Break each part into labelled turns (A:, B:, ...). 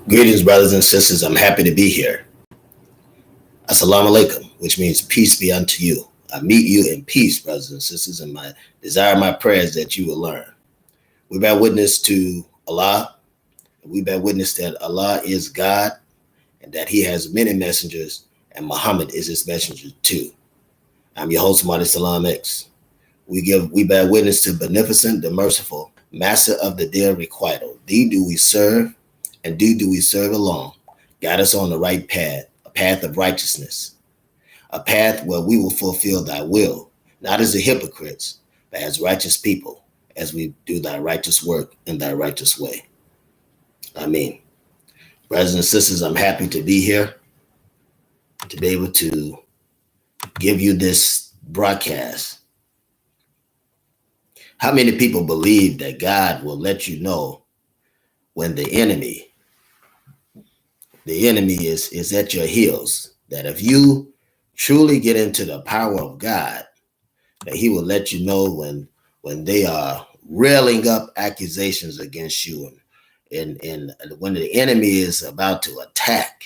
A: Greetings, brothers and sisters. I'm happy to be here. Assalamu alaikum, which means peace be unto you. I meet you in peace, brothers and sisters, and my desire, my prayer is that you will learn. We bear witness to Allah. We bear witness that Allah is God and that He has many messengers, and Muhammad is His messenger too. I'm your host, Mauricelm-Lei. We bear witness to beneficent, the merciful, master of the dear requital. Thee do we serve, and do we serve alone. Guide us on the right path, a path of righteousness, a path where we will fulfill thy will, not as the hypocrites, but as righteous people, as we do thy righteous work in thy righteous way. Amen. Brothers and sisters, I'm happy to be here, to be able to give you this broadcast. How many people believe that God will let you know when the enemy is at your heels? That if you truly get into the power of God, that He will let you know when they are railing up accusations against you, and when the enemy is about to attack.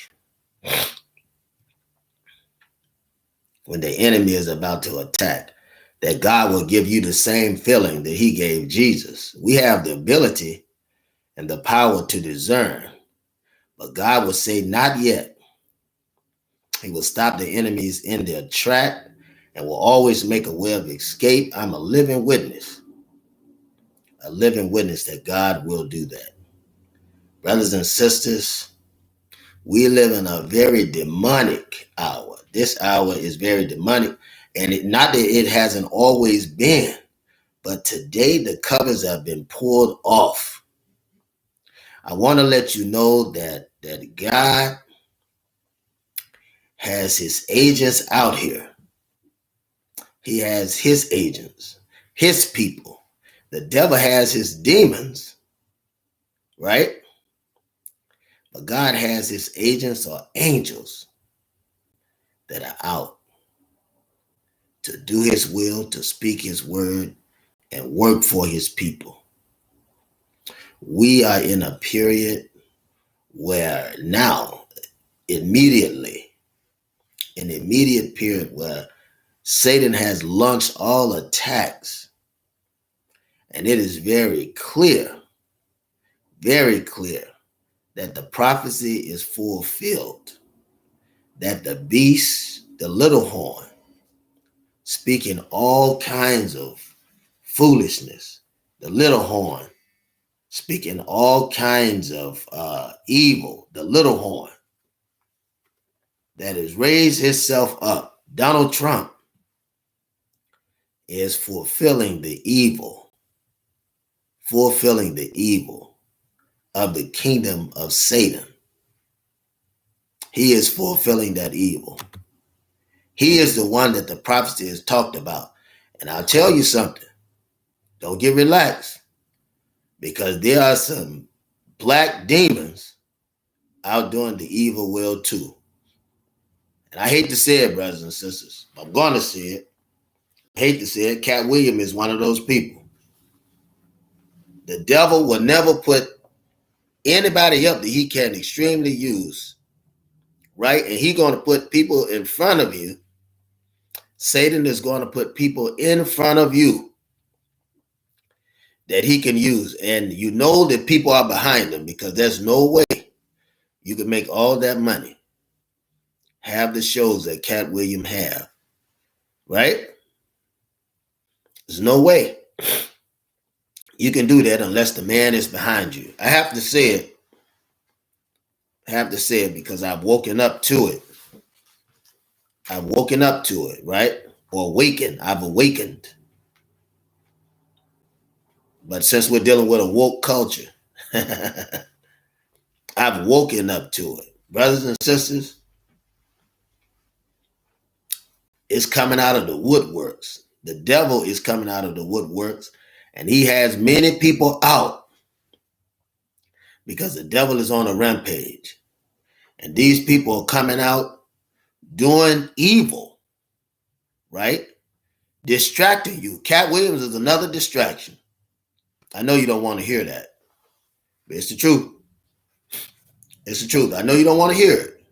A: When the enemy is about to attack, that God will give you the same feeling that He gave Jesus. We have the ability and the power to discern, but God will say, not yet. He will stop the enemies in their track and will always make a way of escape. I'm a living witness that God will do that. Brothers and sisters, we live in a very demonic hour. This hour is very demonic, and not that it hasn't always been, but today the covers have been pulled off. I want to let you know that God has His agents out here. He has His agents, His people. The devil has his demons, right? But God has His agents or angels that are out to do His will, to speak His word, and work for His people. We are in a period where now, an immediate period where Satan has launched all attacks. And it is very clear that the prophecy is fulfilled, that the beast, the little horn, speaking all kinds of foolishness, the little horn, speaking all kinds of evil, the little horn, that has raised himself up, Donald Trump, is fulfilling the evil of the kingdom of Satan. He is fulfilling that evil. He is the one that the prophecy is talked about. And I'll tell you something. Don't get relaxed, because there are some black demons out doing the evil will too. And I hate to say it, brothers and sisters, but I'm going to say it. I hate to say it. Cat Williams is one of those people. The devil will never put anybody up that he can extremely use, right? And he's going to put people in front of you. Satan is going to put people in front of you that he can use. And you know that people are behind him, because there's no way you can make all that money, have the shows that Cat Williams have, right? There's no way you can do that unless the man is behind you. I have to say it because I've woken up to it. Right? Or awakened. I've awakened. But since we're dealing with a woke culture, I've woken up to it. Brothers and sisters, it's coming out of the woodworks. The devil is coming out of the woodworks, and he has many people out because the devil is on a rampage. And these people are coming out doing evil, right? Distracting you. Cat Williams is another distraction. I know you don't want to hear that, but it's the truth. It's the truth. I know you don't want to hear it,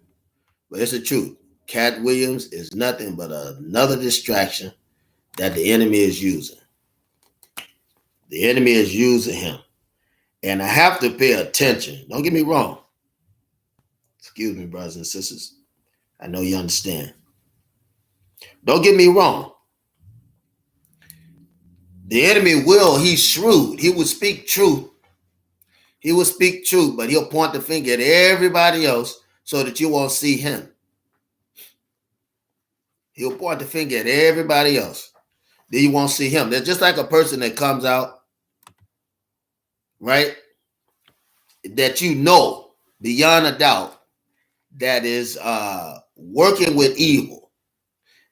A: but it's the truth. Cat Williams is nothing but another distraction that the enemy is using. The enemy is using him. And I have to pay attention. Don't get me wrong. Excuse me, brothers and sisters. I know you understand. Don't get me wrong. The enemy he's shrewd. He will speak truth. He will speak truth, but he'll point the finger at everybody else so that you won't see him. He'll point the finger at everybody else. Then you won't see him. They're just like a person that comes out, right? That you know beyond a doubt that is working with evil.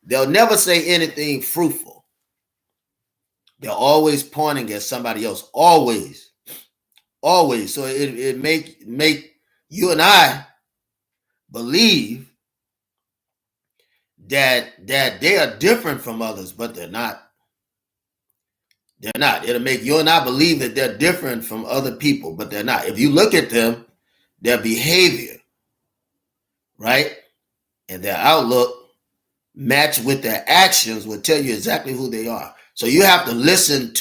A: They'll never say anything fruitful. They're always pointing at somebody else. Always. Always. So it make you and I believe that they are different from others, but they're not. They're not. It'll make you and I believe that they're different from other people, but they're not. If you look at them, their behavior, right, and their outlook match with their actions will tell you exactly who they are. So you have to listen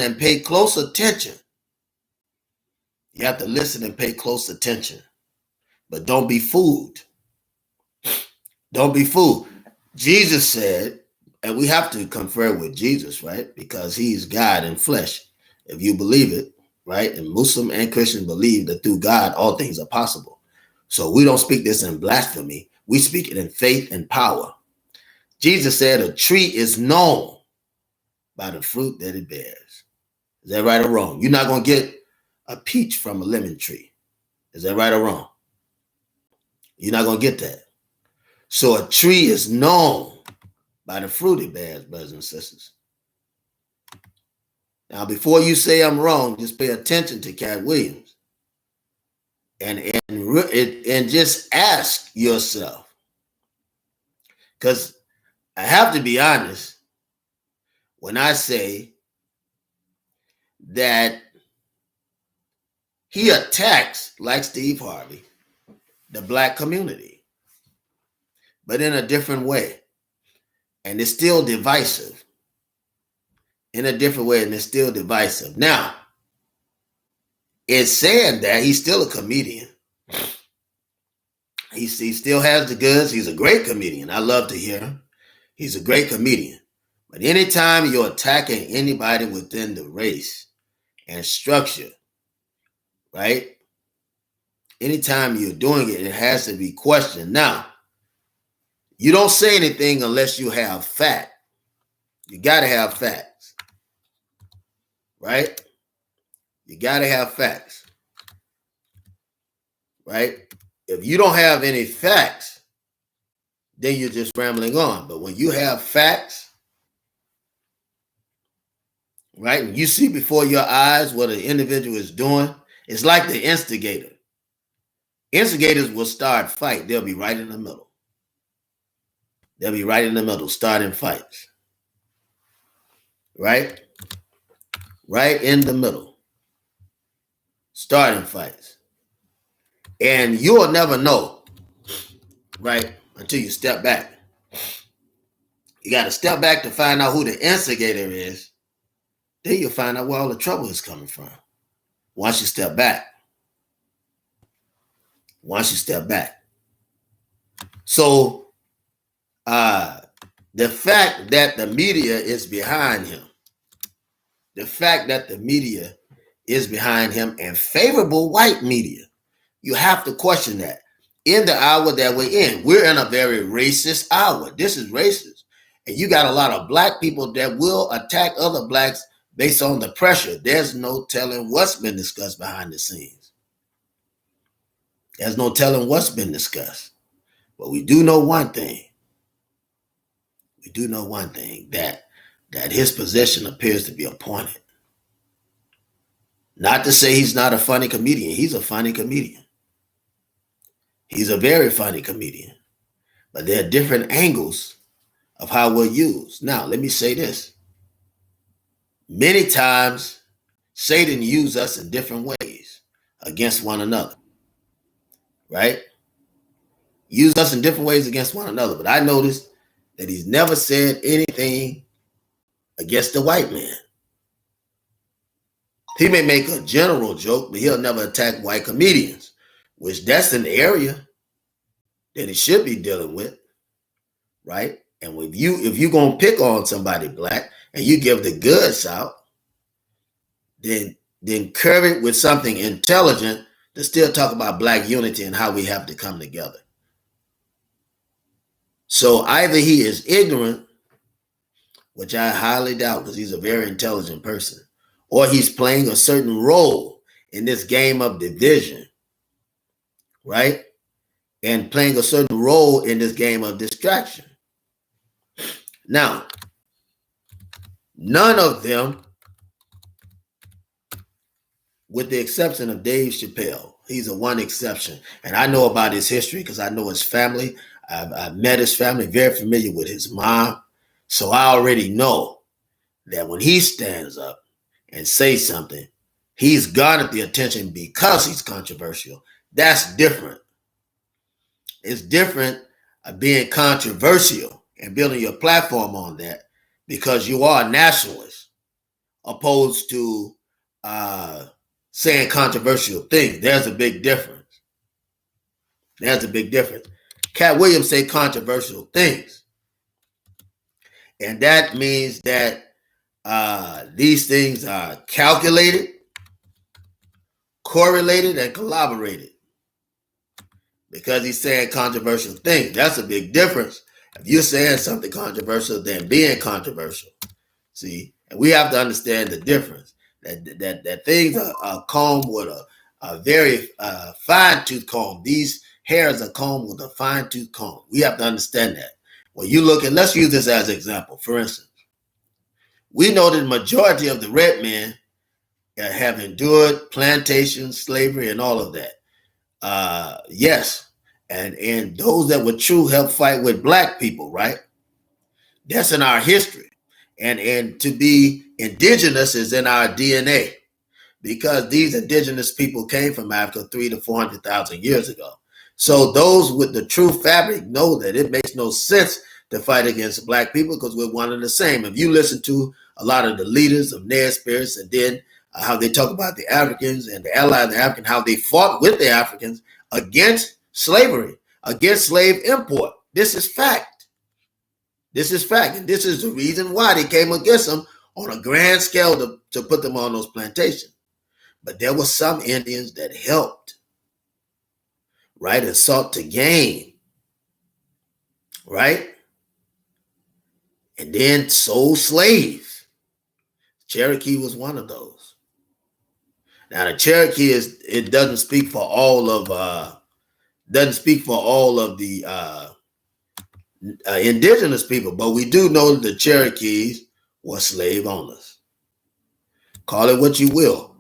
A: and pay close attention. You have to listen and pay close attention. But don't be fooled. Don't be fooled. Jesus said, and we have to confer with Jesus, right? Because he's God in flesh. If you believe it, right? And Muslim and Christian believe that through God, all things are possible. So we don't speak this in blasphemy. We speak it in faith and power. Jesus said a tree is known by the fruit that it bears. Is that right or wrong? You're not going to get a peach from a lemon tree. Is that right or wrong? You're not going to get that. So a tree is known by the fruit it bears, brothers and sisters. Now, before you say I'm wrong, just pay attention to Cat Williams and just ask yourself. Because I have to be honest when I say that he attacks, like Steve Harvey, the black community, but in a different way. And it's still divisive. In a different way, and it's still divisive. Now, it's saying that he's still a comedian. He still has the goods. He's a great comedian. I love to hear him. He's a great comedian. But anytime you're attacking anybody within the race and structure, right? Anytime you're doing it, it has to be questioned. Now, you don't say anything unless you have fact. You got to have facts, right? You got to have facts, right? If you don't have any facts, then you're just rambling on. But when you have facts, right, and you see before your eyes what an individual is doing, it's like the instigator. Instigators will start fight. They'll be right in the middle. They'll be right in the middle, starting fights. Right? Right in the middle. Starting fights. And you'll never know, right, until you step back. You got to step back to find out who the instigator is. Then you'll find out where all the trouble is coming from. Once you step back. Once you step back. So, the fact that the media is behind him, and favorable white media, you have to question that. In the hour that we're in a very racist hour. This is racist. And you got a lot of black people that will attack other blacks based on the pressure. There's no telling what's been discussed behind the scenes. There's no telling what's been discussed. But we do know one thing. That his position appears to be appointed. Not to say he's not a funny comedian. He's a funny comedian. He's a very funny comedian. But there are different angles of how we're used. Now, let me say this. Many times, Satan uses us in different ways against one another. right? Use us in different ways against one another. But I noticed that he's never said anything against the white man. He may make a general joke, but he'll never attack white comedians, which that's an area that he should be dealing with, right? And if you're gonna pick on somebody black and you give the goods out, then curb it with something intelligent to still talk about black unity and how we have to come together. So either he is ignorant, which I highly doubt because he's a very intelligent person, or he's playing a certain role in this game of division, right? And playing a certain role in this game of distraction. Now, none of them, with the exception of Dave Chappelle, he's a one exception. And I know about his history because I know his family. I've met his family, very familiar with his mom. So I already know that when he stands up and says something, he's garnered the attention because he's controversial. That's different. It's different being controversial and building your platform on that because you are a nationalist opposed to saying controversial things. There's a big difference. There's a big difference. Cat Williams say controversial things. And that means that these things are calculated, correlated, and collaborated. Because he's saying controversial things. That's a big difference. If you're saying something controversial, then being controversial. See, and we have to understand the difference. That things are combed with a very fine-tooth comb. These hairs are combed with a fine-tooth comb. We have to understand that. When you look at, let's use this as an example. For instance, we know that the majority of the red men have endured plantation, slavery, and all of that. Yes. And those that were true helped fight with black people, right? That's in our history. And to be indigenous is in our DNA because these indigenous people came from Africa 300,000 to 400,000 years ago. So those with the true fabric know that it makes no sense to fight against black people because we're one and the same. If you listen to a lot of the leaders of Nez Spirits and then how they talk about the Africans and the allies of the African, how they fought with the Africans against slavery, against slave import. This is fact. This is fact. And this is the reason why they came against them on a grand scale to put them on those plantations. But there were some Indians that helped, right, and sought to gain, right, and then sold slaves. Cherokee was one of those. Now the Cherokee it doesn't speak for all of the indigenous people, but we do know that the Cherokees were slave owners. Call it what you will.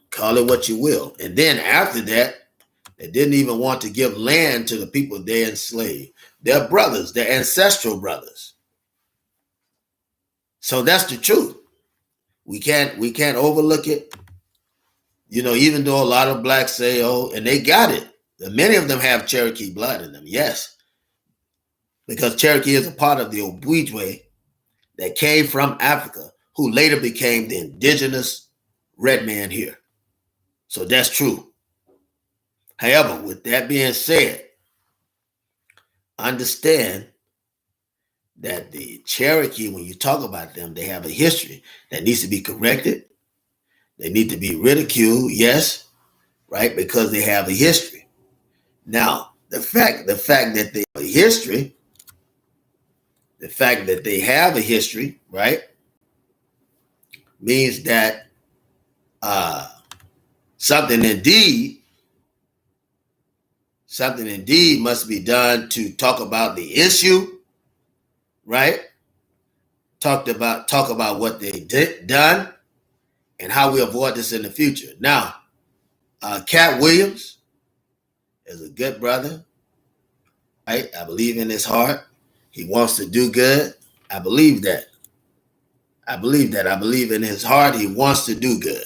A: Call it what you will. And then after that, they didn't even want to give land to the people they enslaved. Their brothers, their ancestral brothers. So that's the truth. We can't overlook it. You know, even though a lot of blacks say, oh, and they got it. Many of them have Cherokee blood in them, yes. Because Cherokee is a part of the Ojibwe that came from Africa, who later became the indigenous red man here. So that's true. However, with that being said, understand that the Cherokee, when you talk about them, they have a history that needs to be corrected. They need to be ridiculed, yes, right, because they have a history. Now, the fact that they have a history, right, means that something indeed must be done to talk about the issue, right? Talk about what they done and how we avoid this in the future. Now, Cat Williams is a good brother, right? I believe in his heart. He wants to do good. I believe that. I believe in his heart he wants to do good.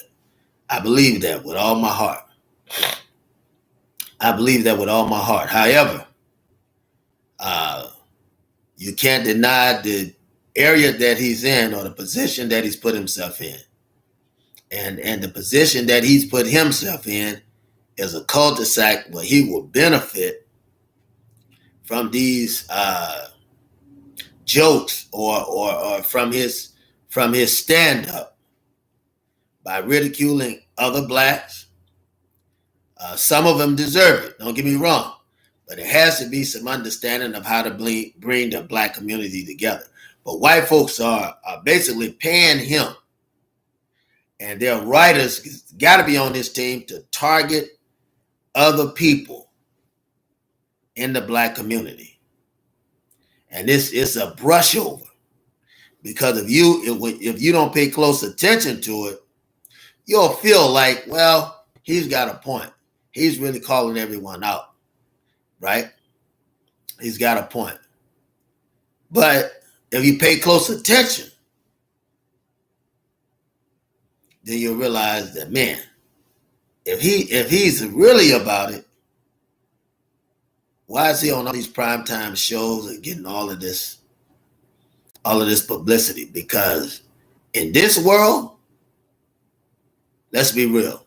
A: I believe that with all my heart. I believe that with all my heart. However, you can't deny the area that he's in or the position that he's put himself in. And the position that he's put himself in is a cul-de-sac where he will benefit from these jokes or from his stand-up by ridiculing other blacks. Some of them deserve it, don't get me wrong, but it has to be some understanding of how to bring the black community together. But white folks are basically paying him, and their writers got to be on this team to target other people in the black community. And this is a brush over, because if you don't pay close attention to it, you'll feel like, well, he's got a point. He's really calling everyone out, right? He's got a point. But if you pay close attention, then you'll realize that, man, if he's really about it, why is he on all these primetime shows and getting all of this publicity? Because in this world, let's be real.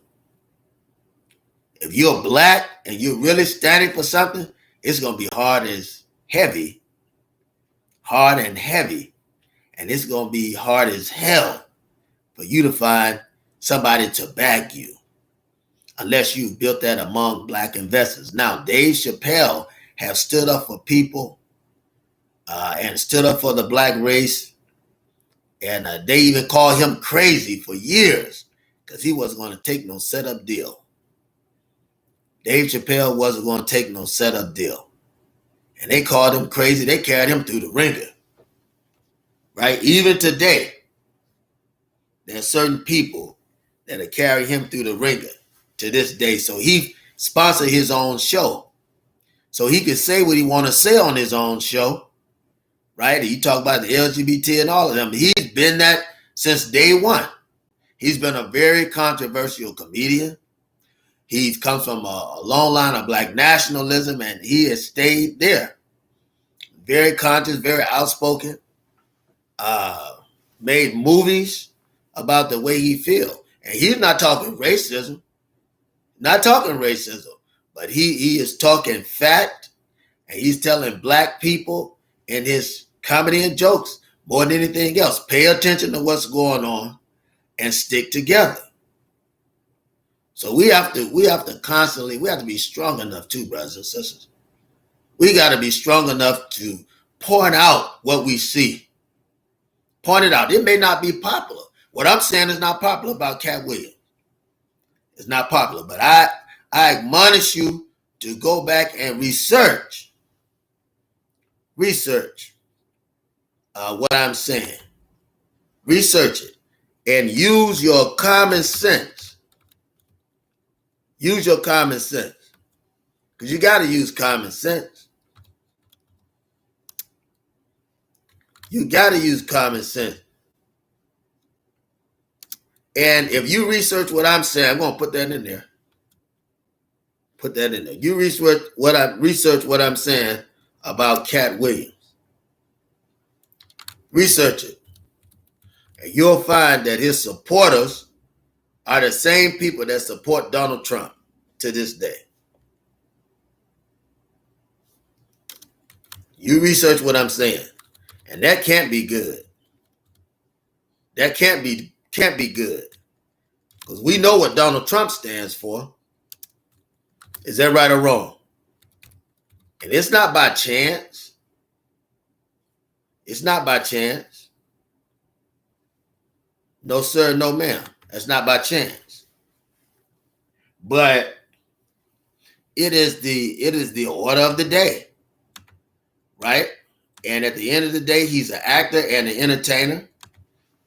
A: If you're black and you're really standing for something, it's going to be hard and heavy, and it's going to be hard as hell for you to find somebody to back you, unless you built that among black investors. Now, Dave Chappelle have stood up for people and stood up for the black race, and they even called him crazy for years because he wasn't going to take no setup deal. Dave Chappelle wasn't going to take no setup deal. And they called him crazy. They carried him through the ringer. Right? Even today, there's certain people that are carrying him through the ringer to this day. So he sponsored his own show, so he could say what he want to say on his own show. Right? He talked about the LGBT and all of them. He's been that since day one. He's been a very controversial comedian. He comes from a long line of black nationalism, and he has stayed there. Very conscious, very outspoken. Made movies about the way he feels. And he's not talking racism. But he is talking fact, and he's telling black people in his comedy and jokes more than anything else, pay attention to what's going on and stick together. So we have to be strong enough too, brothers and sisters. We got to be strong enough to point out what we see. Point it out. It may not be popular. What I'm saying is not popular about Cat Williams. It's not popular, but I admonish you to go back and research what I'm saying. Research it and use your common sense. Use your common sense, because you got to use common sense. You got to use common sense. And if you research what I'm saying, I'm going to put that in there. Put that in there. You research what I'm saying about Cat Williams. Research it. And you'll find that his supporters are the same people that support Donald Trump to this day. You research what I'm saying, and that can't be good. That can't be good, because we know what Donald Trump stands for. Is that right or wrong? And it's not by chance. It's not by chance. No, sir, no, ma'am. That's not by chance. But it is the order of the day, right? And at the end of the day, he's an actor and an entertainer,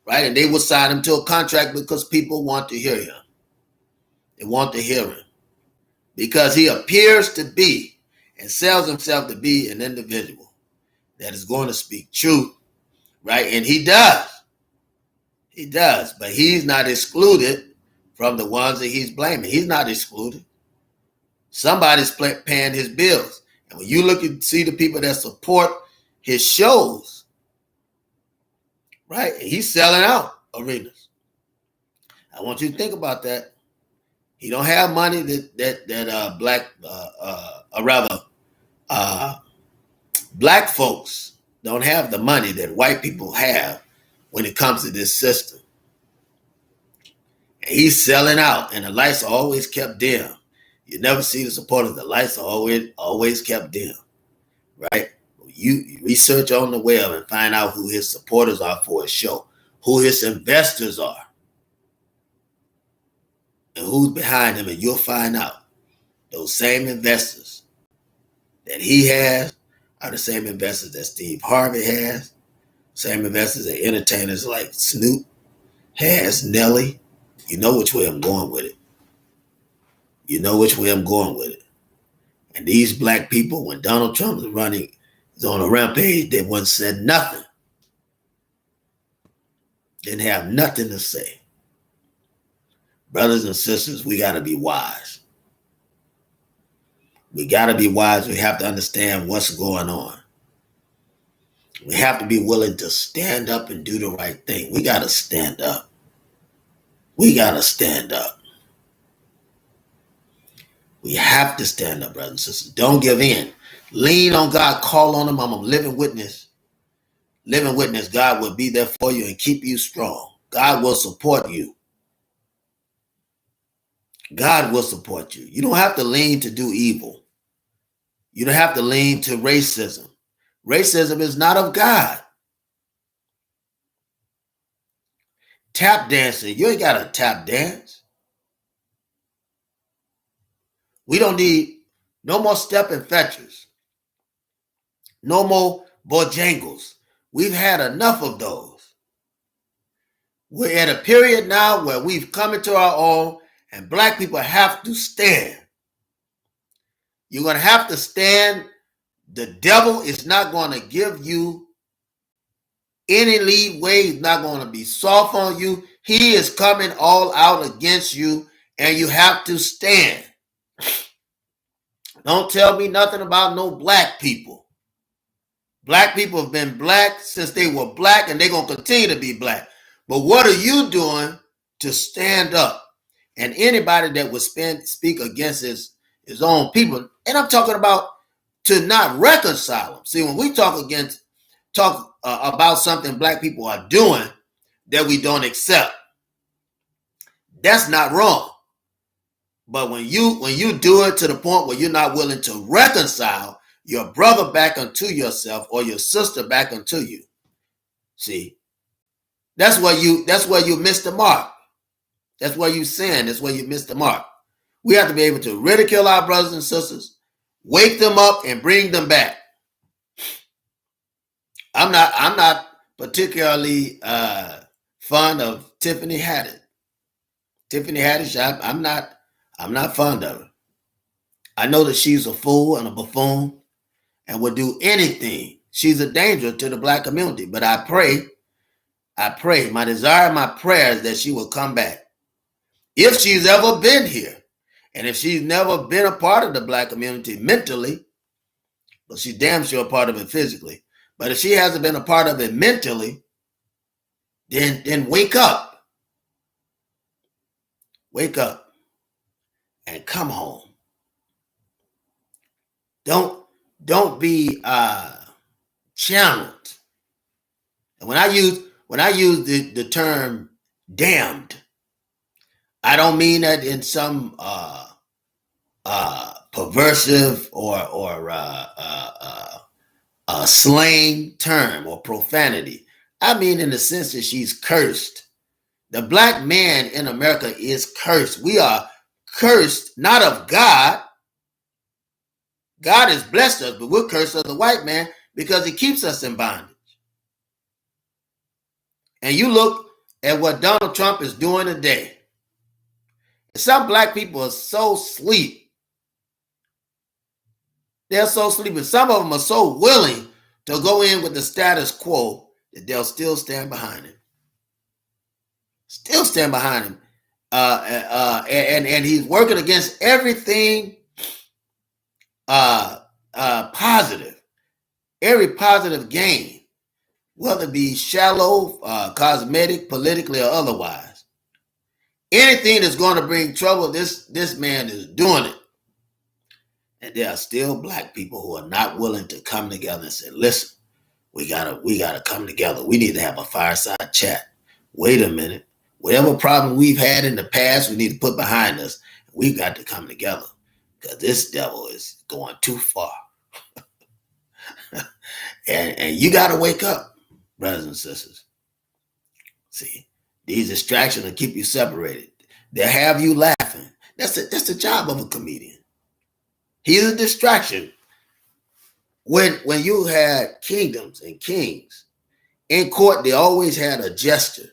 A: right? And they will sign him to a contract because people want to hear him. They want to hear him because he appears to be and sells himself to be an individual that is going to speak truth, right? And he does. He does, but he's not excluded from the ones that he's blaming. He's not excluded. Somebody's paying his bills. And when you look and see the people that support his shows, right, he's selling out arenas. I want you to think about that. He don't have money that black folks don't have the money that white people have when it comes to this system. And he's selling out, and the lights are always kept dim. You never see the supporters. The lights are always kept dim, right? You research on the web and find out who his supporters are for his show, who his investors are, and who's behind him, and you'll find out those same investors that he has are the same investors that Steve Harvey has, same investors that entertainers like Snoop has, Nelly. You know which way I'm going with it. You know which way I'm going with it. And these black people, when Donald Trump was on a rampage, they once said nothing. Didn't have nothing to say. Brothers and sisters, we got to be wise. We got to be wise. We have to understand what's going on. We have to be willing to stand up and do the right thing. We got to stand up. We got to stand up. We have to stand up, brothers and sisters. Don't give in. Lean on God. Call on him. I'm a living witness. Living witness. God will be there for you and keep you strong. God will support you. God will support you. You don't have to lean to do evil. You don't have to lean to racism. Racism is not of God. Tap dancing. You ain't got to tap dance. We don't need no more stepping fetchers. No more bojangles. We've had enough of those. We're at a period now where we've come into our own, and black people have to stand. You're going to have to stand. The devil is not going to give you any lead way. He's not going to be soft on you. He is coming all out against you, and you have to stand. Don't tell me nothing about no black people. Black people have been black since they were black, and they're going to continue to be black. But what are you doing to stand up? And anybody that would speak against his own people, and I'm talking about to not reconcile them. See, when we talk about something black people are doing that we don't accept, that's not wrong. But when you do it to the point where you're not willing to reconcile your brother back unto yourself or your sister back unto you, see, that's where you miss the mark. That's where you sin. That's where you miss the mark. We have to be able to ridicule our brothers and sisters, wake them up, and bring them back. I'm not particularly fond of Tiffany Haddish. Tiffany Haddish, I'm not fond of her. I know that she's a fool and a buffoon and would do anything. She's a danger to the black community. But I pray, my desire, my prayer is that she will come back. If she's ever been here, and if she's never been a part of the black community mentally, but she's damn sure a part of it physically. But if she hasn't been a part of it mentally, then wake up. Wake up and come home. Don't be channeled. And when I use the term damned, I don't mean that in some perversive or slang term or profanity. I mean in the sense that she's cursed. The black man in America is cursed. We are cursed, not of God. God has blessed us, but we're cursed of the white man because he keeps us in bondage. And you look at what Donald Trump is doing today. Some black people are so asleep. They're so sleepy. Some of them are so willing to go in with the status quo that they'll still stand behind him. Still stand behind him. And he's working against everything positive. Every positive gain, whether it be shallow, cosmetic, politically, or otherwise. Anything that's going to bring trouble, this man is doing it. And there are still black people who are not willing to come together and say, listen, we gotta come together. We need to have a fireside chat. Wait a minute. Whatever problem we've had in the past, we need to put behind us. We've got to come together because this devil is going too far. and you got to wake up, brothers and sisters. See, these distractions will keep you separated. They'll have you laughing. That's the job of a comedian. He's a distraction. When you had kingdoms and kings, in court, they always had a jester.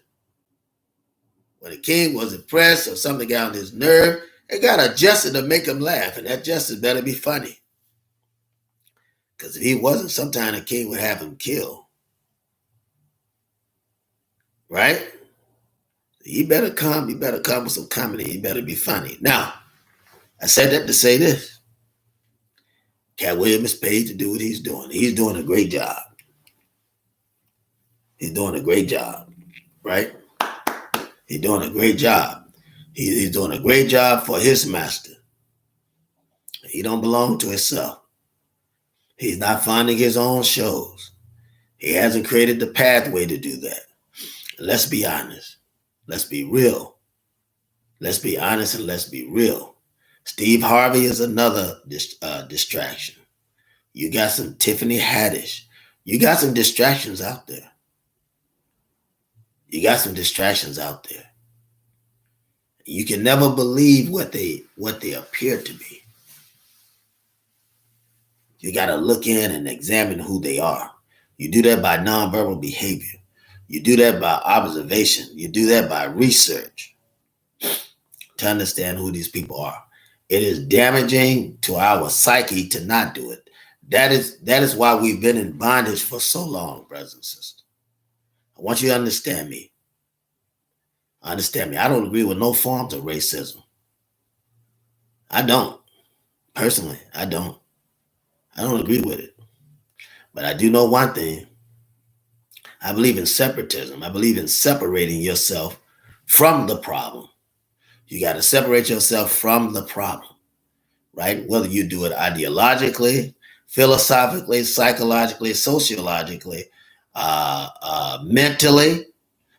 A: When the king was impressed or something got on his nerve, they got a jester to make him laugh, and that jester better be funny. Because if he wasn't, sometime the king would have him killed. Right? He better come with some comedy. He better be funny. Now, I said that to say this. Cat Williams is paid to do what he's doing. He's doing a great job. He's doing a great job, right? He's doing a great job. He's doing a great job for his master. He don't belong to himself. He's not funding his own shows. He hasn't created the pathway to do that. Let's be honest. Let's be real. Let's be honest and let's be real. Steve Harvey is another distraction. You got some Tiffany Haddish. You got some distractions out there. You got some distractions out there. You can never believe what they appear to be. You got to look in and examine who they are. You do that by nonverbal behavior. You do that by observation. You do that by research to understand who these people are. It is damaging to our psyche to not do it. That is why we've been in bondage for so long, brothers and sisters. I want you to understand me. Understand me. I don't agree with no forms of racism. I don't. Personally, I don't. I don't agree with it. But I do know one thing. I believe in separatism. I believe in separating yourself from the problem. You got to separate yourself from the problem, right? Whether you do it ideologically, philosophically, psychologically, sociologically, mentally,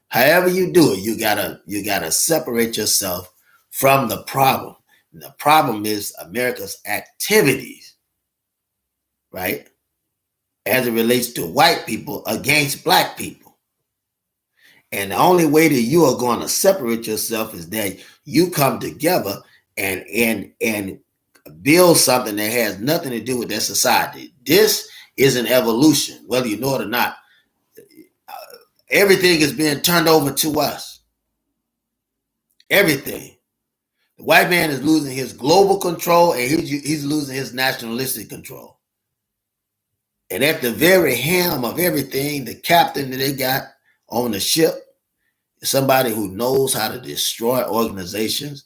A: however you do it, you gotta separate yourself from the problem. And the problem is America's activities, right? As it relates to white people against black people. And the only way that you are going to separate yourself is that you come together and build something that has nothing to do with that society. This is an evolution, whether you know it or not. Everything is being turned over to us. Everything. The white man is losing his global control and he's losing his nationalistic control. And at the very helm of everything, the captain that they got on the ship is somebody who knows how to destroy organizations,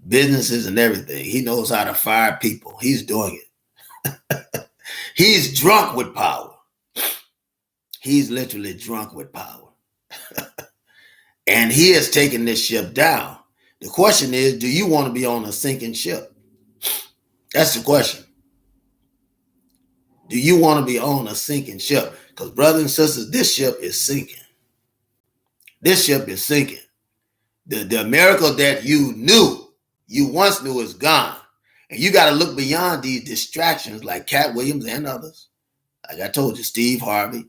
A: businesses, and everything. He knows how to fire people. He's doing it. He's drunk with power. He's literally drunk with power. And he has taken this ship down. The question is, do you want to be on a sinking ship? That's the question. Do you want to be on a sinking ship? Because brothers and sisters, this ship is sinking. This ship is sinking. The America that you once knew is gone. And you got to look beyond these distractions like Cat Williams and others. Like I told you, Steve Harvey,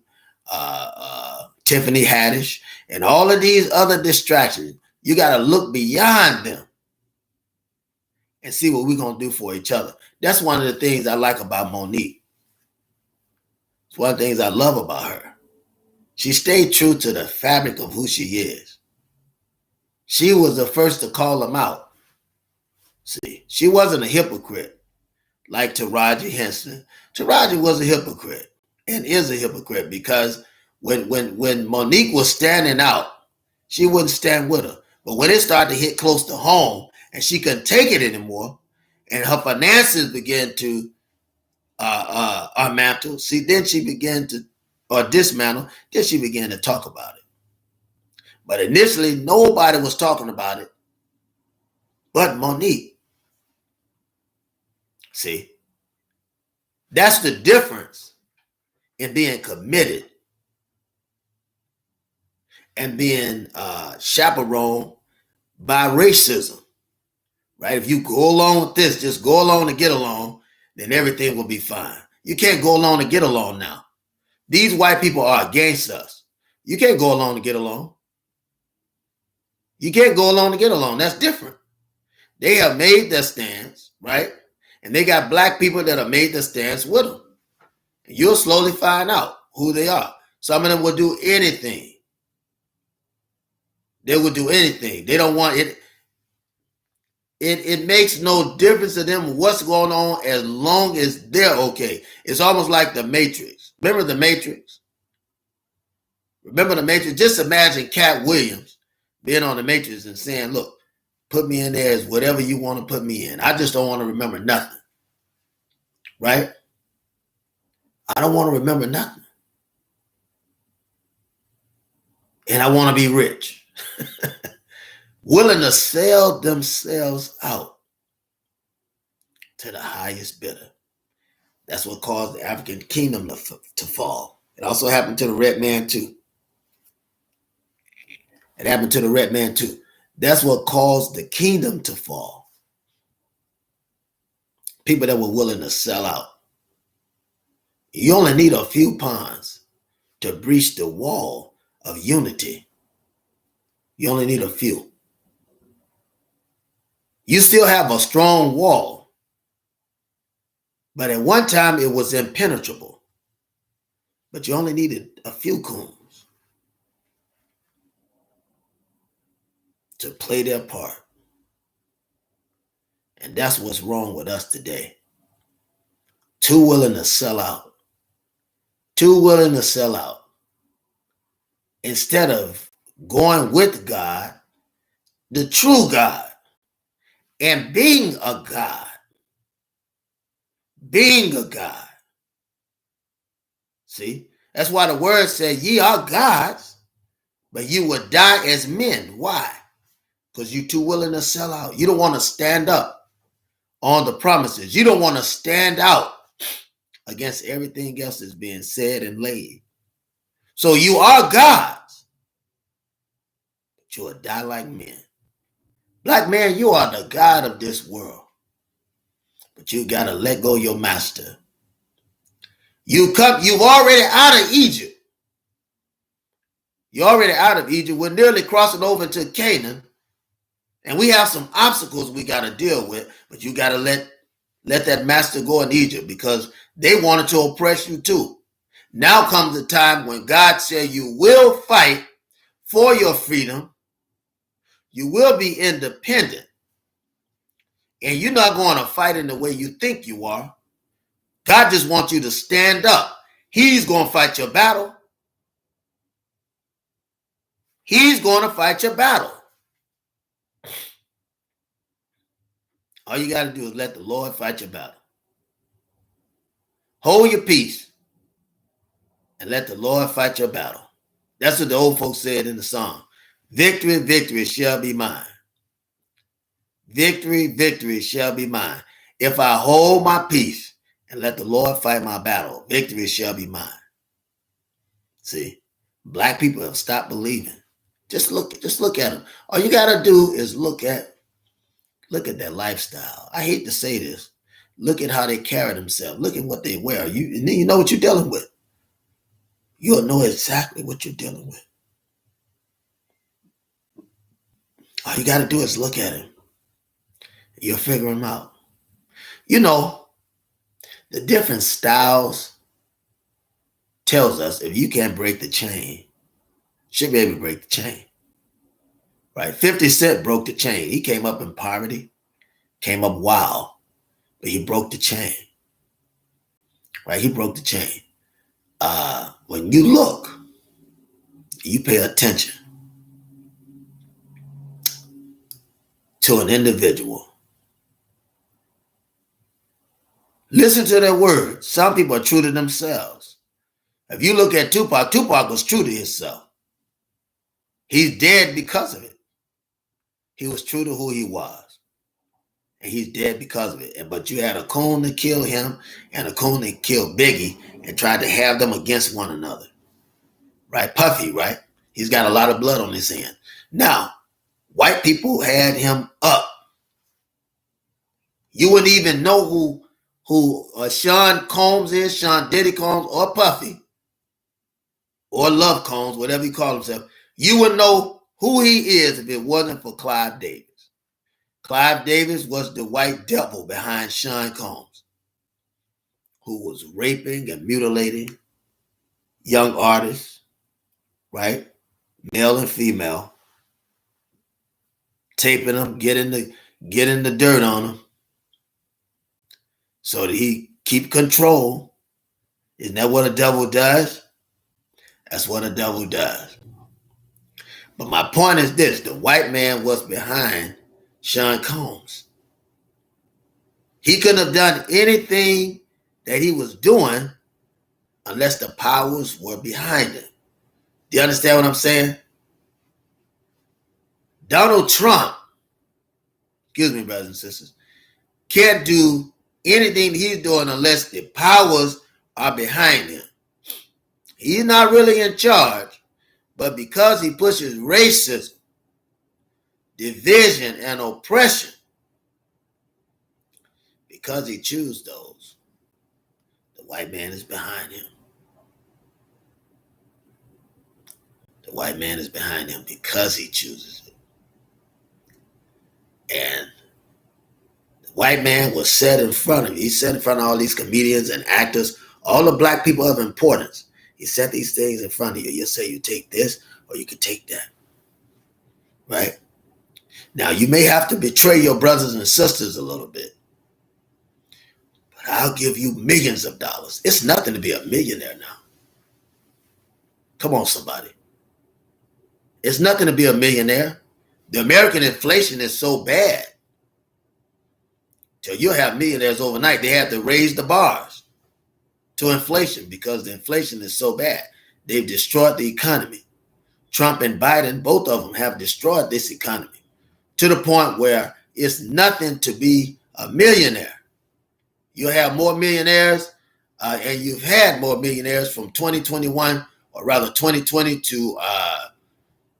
A: Tiffany Haddish, and all of these other distractions. You got to look beyond them and see what we're going to do for each other. That's one of the things I like about Monique. It's one of the things I love about her. She stayed true to the fabric of who she is. She was the first to call them out. See, she wasn't a hypocrite like Taraji Henson. Taraji was a hypocrite and is a hypocrite because when Monique was standing out, she wouldn't stand with her. But when it started to hit close to home and she couldn't take it anymore and her finances began to mantle. See, then she began to, or dismantle, then she began to talk about it. But initially, nobody was talking about it but Monique. See, that's the difference in being committed and being chaperoned by racism, right? If you go along with this, just go along to get along, then everything will be fine. You can't go along to get along now. These white people are against us. You can't go along to get along. You can't go along to get along. That's different. They have made their stance, right? And they got black people that have made their stance with them. And you'll slowly find out who they are. Some of them will do anything. They will do anything. They don't want it. It makes no difference to them what's going on as long as they're okay. It's almost like the Matrix. Remember the Matrix? Remember the Matrix? Just imagine Cat Williams being on the Matrix and saying, look, put me in there as whatever you want to put me in. I just don't want to remember nothing. Right? I don't want to remember nothing. And I want to be rich. Willing to sell themselves out to the highest bidder. That's what caused the African kingdom to fall. It also happened to the red man too. It happened to the red man too. That's what caused the kingdom to fall. People that were willing to sell out. You only need a few pawns to breach the wall of unity. You only need a few. You still have a strong wall, but at one time it was impenetrable. But you only needed a few coons to play their part. And that's what's wrong with us today. Too willing to sell out. Too willing to sell out. Instead of going with God, the true God, and being a God. Being a God. See? That's why the word said, ye are gods, but you will die as men. Why? Because you're too willing to sell out. You don't want to stand up on the promises. You don't want to stand out against everything else that's being said and laid. So you are gods, but you will die like men. Black man, you are the God of this world, but you got to let go your master. You've already out of Egypt. You're already out of Egypt. We're nearly crossing over to Canaan, and we have some obstacles we got to deal with, but you got to let that master go in Egypt because they wanted to oppress you too. Now comes the time when God said you will fight for your freedom. You will be independent. And you're not going to fight in the way you think you are. God just wants you to stand up. He's going to fight your battle. He's going to fight your battle. All you got to do is let the Lord fight your battle. Hold your peace and let the Lord fight your battle. That's what the old folks said in the song. Victory, victory shall be mine. Victory, victory shall be mine. If I hold my peace and let the Lord fight my battle, victory shall be mine. See, black people have stopped believing. Just look at them. All you got to do is look at their lifestyle. I hate to say this. Look at how they carry themselves. Look at what they wear. And then you know what you're dealing with. You'll know exactly what you're dealing with. All you got to do is look at him. You'll figure him out. You know, the different styles tells us if you can't break the chain, you should be able to break the chain. Right? 50 Cent broke the chain. He came up in poverty, came up wild, but he broke the chain. Right? He broke the chain. When you look, you pay attention to an individual Listen to their words. Some people are true to themselves. If you look at Tupac, Tupac was true to himself. He's dead because of it. He was true to who he was. And he's dead because of it. But you had a coon to kill him and a coon that killed Biggie and tried to have them against one another. Right? Puffy, right? He's got a lot of blood on his hand. Now, white people had him up. You wouldn't even know who Sean Combs is, Sean Diddy Combs, or Puffy, or Love Combs, whatever he calls himself. You would know who he is if it wasn't for Clive Davis. Clive Davis was the white devil behind Sean Combs, who was raping and mutilating young artists, right? Male and female, taping them, getting the dirt on them, so that he keep control. Isn't that what a devil does? That's what a devil does. But my point is this: the white man was behind Sean Combs. He couldn't have done anything that he was doing unless the powers were behind him. Do you understand what I'm saying? Donald Trump, excuse me, brothers and sisters, can't do anything he's doing unless the powers are behind him. He's not really in charge, but because he pushes racism, division, and oppression, because he chooses those, the white man is behind him. The white man is behind him because he chooses it. And the white man was set in front of him. He set in front of all these comedians and actors, all the black people of importance. He set these things in front of you. You say you take this or you can take that. Right? Now, you may have to betray your brothers and sisters a little bit. But I'll give you millions of dollars. It's nothing to be a millionaire now. Come on, somebody. It's nothing to be a millionaire. The American inflation is so bad. Till you'll have millionaires overnight. They have to raise the bars to inflation because the inflation is so bad. They've destroyed the economy. Trump and Biden, both of them, have destroyed this economy to the point where it's nothing to be a millionaire. You'll have more millionaires, and you've had more millionaires from 2021, or rather 2020 to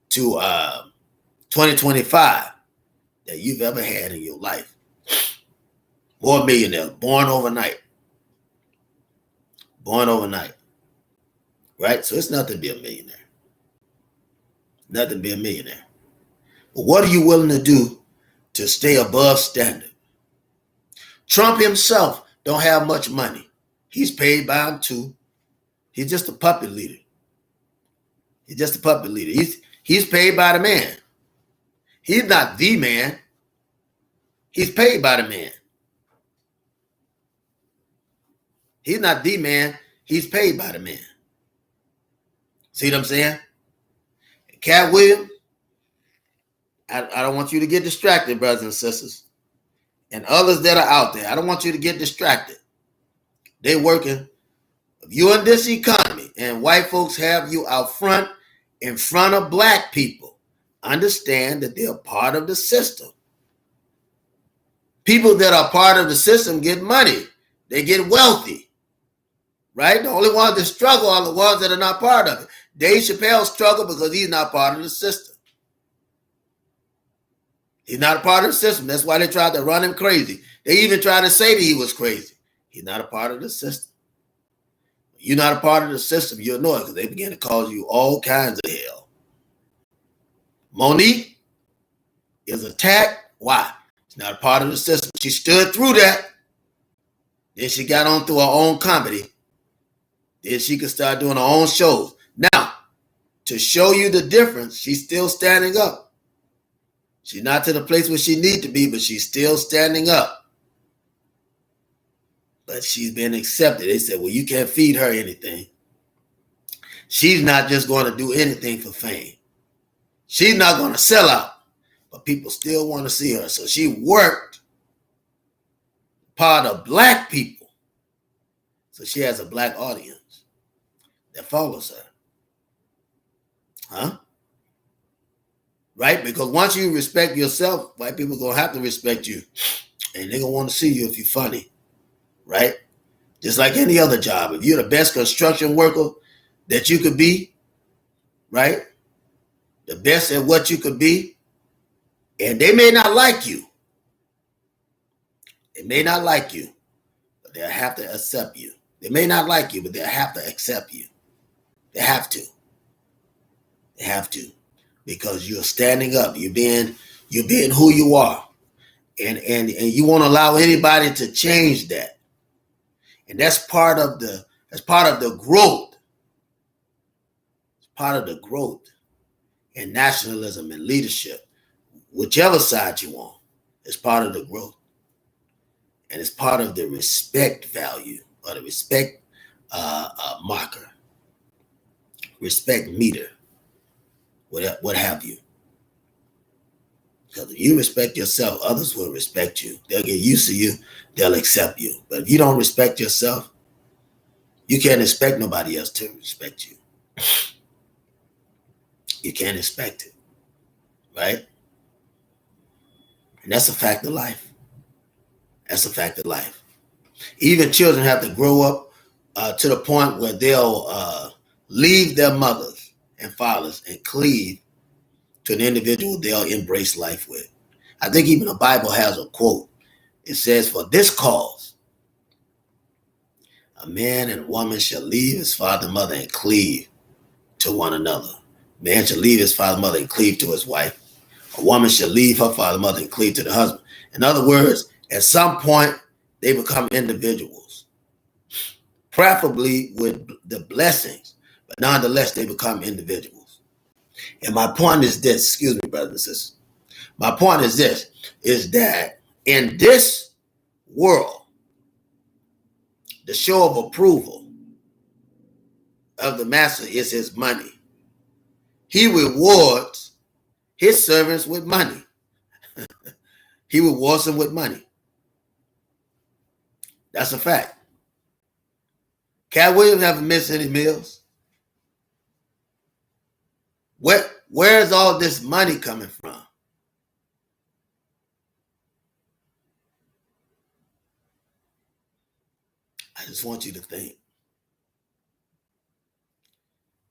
A: 2025 that you've ever had in your life. More millionaires, born overnight. Born overnight. Right? So it's nothing to be a millionaire. Nothing to be a millionaire. But what are you willing to do to stay above standard? Trump himself don't have much money. He's paid by him too. He's just a puppet leader. He's just a puppet leader. He's paid by the man. He's not the man. He's paid by the man. He's not the man. He's paid by the man. See what I'm saying? Cat Williams, I don't want you to get distracted, brothers and sisters. And others that are out there, I don't want you to get distracted. They're working. If you're in this economy and white folks have you out front in front of black people, understand that they're part of the system. People that are part of the system get money. They get wealthy. Right? The only ones that struggle are the ones that are not part of it. Dave Chappelle struggled because he's not part of the system. He's not a part of the system. That's why they tried to run him crazy. They even tried to say that he was crazy. He's not a part of the system. You're not a part of the system, you'll know it because they begin to cause you all kinds of hell. Monique is attacked. Why? She's not a part of the system. She stood through that. Then she got on through her own comedy. Then she could start doing her own shows. Now, to show you the difference, she's still standing up. She's not to the place where she needs to be, but she's still standing up. But she's been accepted. They said, well, you can't feed her anything. She's not just going to do anything for fame. She's not going to sell out. But people still want to see her. So she worked part of black people So she has a black audience that follows her. Huh? Right? Because once you respect yourself, white people are going to have to respect you. And they're going to want to see you if you're funny. Right? Just like any other job. If you're the best construction worker that you could be, right? The best at what you could be, and they may not like you. They may not like you, but they'll have to accept you. They may not like you, but they'll have to accept you. They have to. They have to. Because you're standing up. You're being who you are. And you won't allow anybody to change that. And that's part of the growth. It's part of the growth in nationalism and leadership. Whichever side you want, it's part of the growth. And it's part of the respect value or the respect marker, respect meter, what have you. Because if you respect yourself, others will respect you. They'll get used to you. They'll accept you. But if you don't respect yourself, you can't expect nobody else to respect you. You can't expect it, right? And that's a fact of life. That's a fact of life. Even children have to grow up to the point where they'll leave their mothers and fathers and cleave to an individual they'll embrace life with. I think even the Bible has a quote. It says, "For this cause, a man and a woman shall leave his father and mother and cleave to one another. Man shall leave his father and mother and cleave to his wife. A woman shall leave her father and mother and cleave to the husband." In other words, at some point, they become individuals, preferably with the blessings, but nonetheless, they become individuals. And my point is this, excuse me, brothers and sisters. My point is this, is that in this world, the show of approval of the master is his money. He rewards his servants with money. He rewards them with money. That's a fact. Cat Williams never missed any meals. Where's all this money coming from? I just want you to think.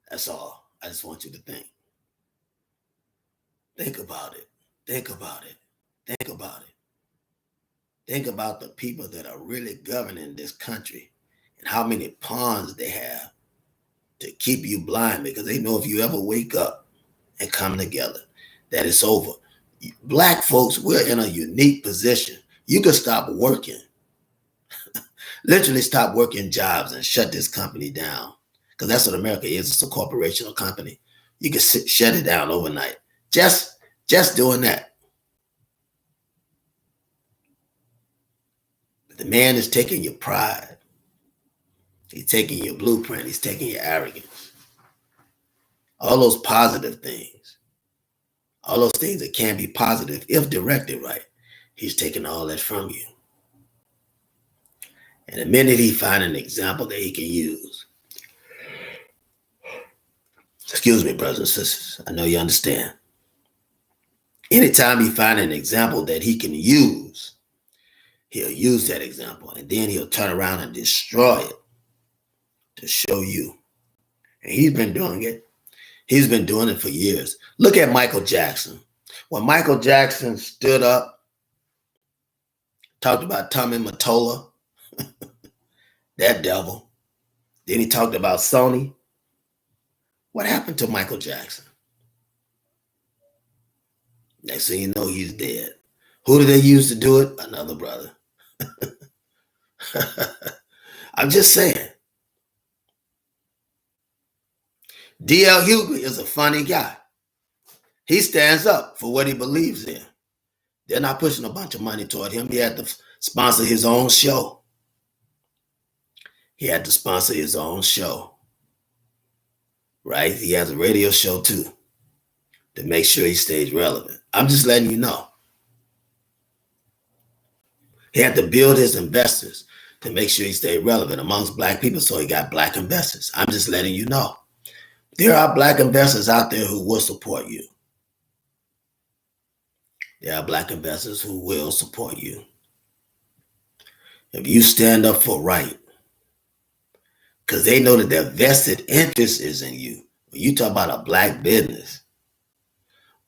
A: That's all. I just want you to think. Think about it. Think about it. Think about it. Think about the people that are really governing this country and how many pawns they have to keep you blind, because they know if you ever wake up and come together, that it's over. Black folks, we're in a unique position. You could stop working, literally stop working jobs and shut this company down, because that's what America is. It's a corporation or company. You can shut it down overnight. Just doing that. But the man is taking your pride. He's taking your blueprint. He's taking your arrogance. All those positive things. All those things that can be positive if directed right. He's taking all that from you. And the minute he finds an example that he can use. Excuse me, brothers and sisters. I know you understand. Anytime he finds an example that he can use, he'll use that example. And then he'll turn around and destroy it to show you. And he's been doing it. He's been doing it for years. Look at Michael Jackson. When Michael Jackson stood up, talked about Tommy Mottola, that devil. Then he talked about Sony. What happened to Michael Jackson? Next thing you know, he's dead. Who did they use to do it? Another brother. I'm just saying. D.L. Hughley is a funny guy. He stands up for what he believes in. They're not pushing a bunch of money toward him. He had to sponsor his own show. He had to sponsor his own show. Right? He has a radio show too, to make sure he stays relevant. I'm just letting you know. He had to build his investors. to make sure he stayed relevant amongst black people, so he got black investors. I'm just letting you know. There are black investors out there who will support you. There are black investors who will support you. If you stand up for right, because they know that their vested interest is in you. When you talk about a black business,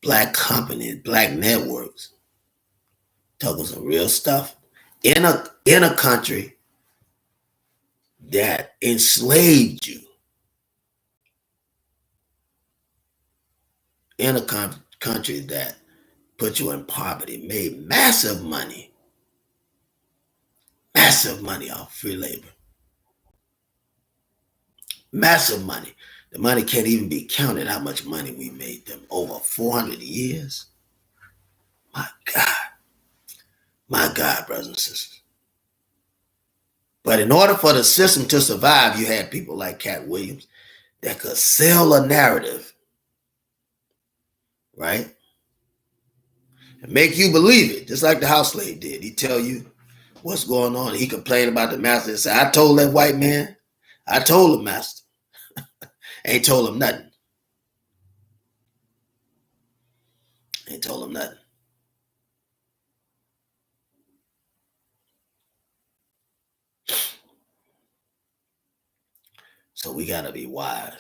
A: black companies, black networks, talking some real stuff in a country that enslaved you, in a country that put you in poverty, made massive money off free labor. Massive money. The money can't even be counted how much money we made them over 400 years. My God, brothers and sisters. But in order for the system to survive, you had people like Cat Williams that could sell a narrative, right? And make you believe it, just like the house slave did. He tell you what's going on. He complained about the master and said, I told that white man, I told the master. Ain't told him nothing. Ain't told him nothing. So we got to be wise.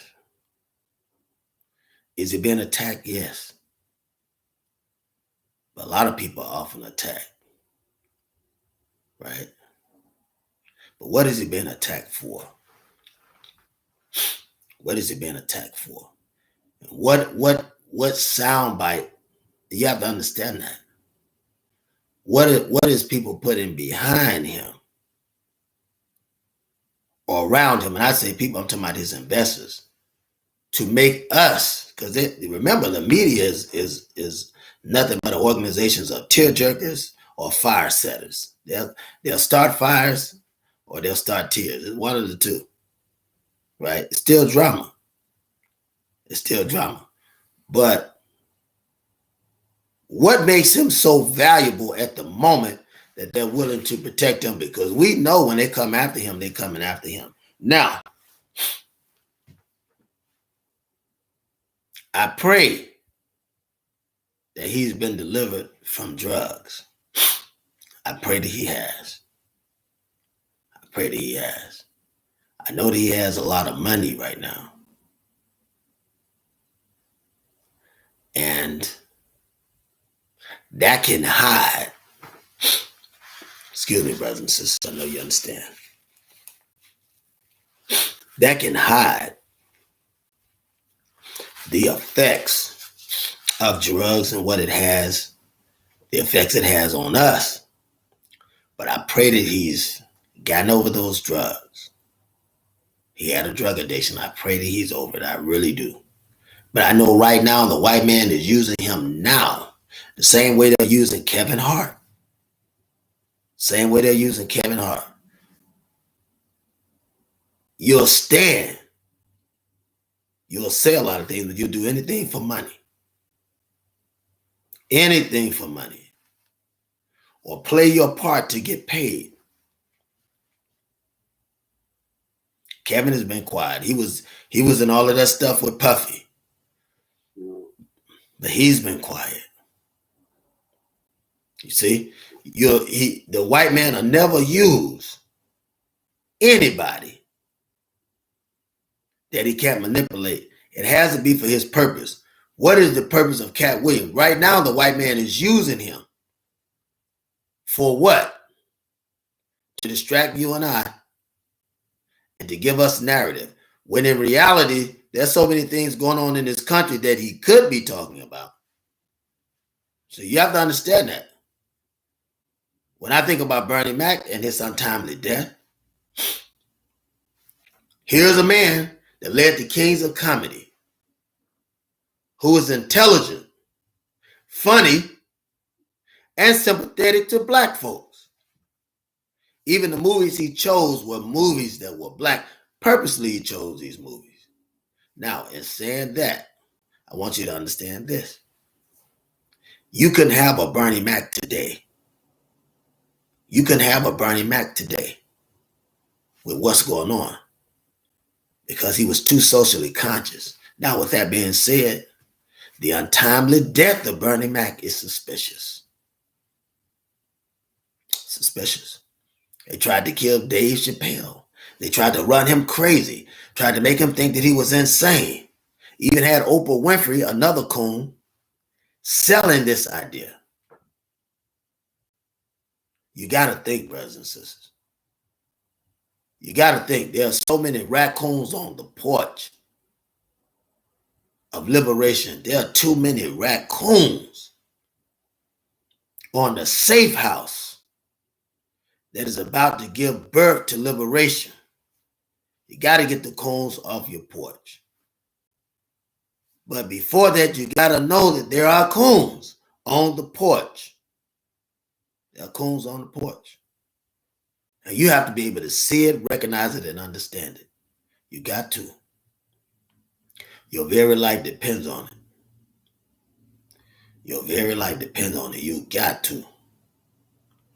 A: Is it being attacked? Yes. But a lot of people are often attacked, right? But what is it being attacked for? What is it being attacked for? What soundbite? You have to understand that. What is people putting behind him or around him? And I say people, I'm talking about his investors, to make us, because remember the media is nothing but organizations of tearjerkers or fire setters. They'll start fires or they'll start tears. It's one of the two, right? It's still drama. It's still drama. But what makes him so valuable at the moment that they're willing to protect him? Because we know when they come after him, they're coming after him. Now, I pray that he's been delivered from drugs. I pray that he has. I pray that he has. I know that he has a lot of money right now. And that can hide. Excuse me, brothers and sisters, I know you understand. That can hide the effects of drugs and what it has, the effects it has on us. But I pray that he's gotten over those drugs. He had a drug addiction. I pray that he's over it. I really do. But I know right now the white man is using him now the same way they're using Kevin Hart. Same way they're using Kevin Hart. You'll stand. You'll say a lot of things, but you'll do anything for money. Anything for money. Or play your part to get paid. Kevin has been quiet. He was in all of that stuff with Puffy. But he's been quiet. You see? The white man will never use anybody that he can't manipulate. It has to be for his purpose. What is the purpose of Cat Williams? Right now, the white man is using him. For what? To distract you and I and to give us narrative. When in reality, there's so many things going on in this country that he could be talking about. So you have to understand that. When I think about Bernie Mac and his untimely death, here's a man that led the kings of comedy, who was intelligent, funny, and sympathetic to black folks. Even the movies he chose were movies that were black. Purposely he chose these movies. Now, in saying that, I want you to understand this. You can have a Bernie Mac today. You can have a Bernie Mac today. with what's going on because he was too socially conscious. Now, with that being said, the untimely death of Bernie Mac is suspicious. Suspicious. They tried to kill Dave Chappelle. They tried to run him crazy, tried to make him think that he was insane. Even had Oprah Winfrey, another coon, selling this idea. You got to think, brothers and sisters. You got to think. There are so many raccoons on the porch of liberation. There are too many raccoons on the safe house that is about to give birth to liberation. You got to get the coons off your porch. But before that, you got to know that there are coons on the porch. There are coons on the porch. And you have to be able to see it, recognize it, and understand it. You got to. Your very life depends on it. Your very life depends on it. You got to.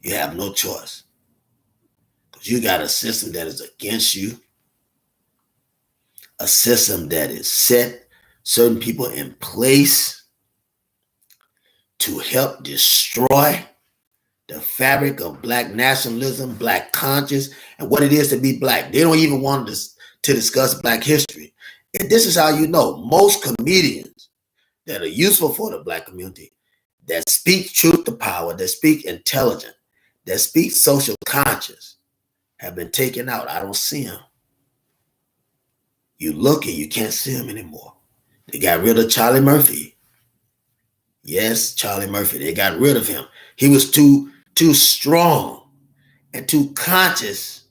A: You have no choice. Because you got a system that is against you. A system that is set certain people in place to help destroy the fabric of Black nationalism, Black conscience, and what it is to be Black. They don't even want to discuss Black history. And this is how you know most comedians that are useful for the Black community, that speak truth to power, that speak intelligent, that speak social conscious, have been taken out. I don't see them. You look and you can't see them anymore. They got rid of Charlie Murphy. Yes, Charlie Murphy. They got rid of him. He was too strong and too conscious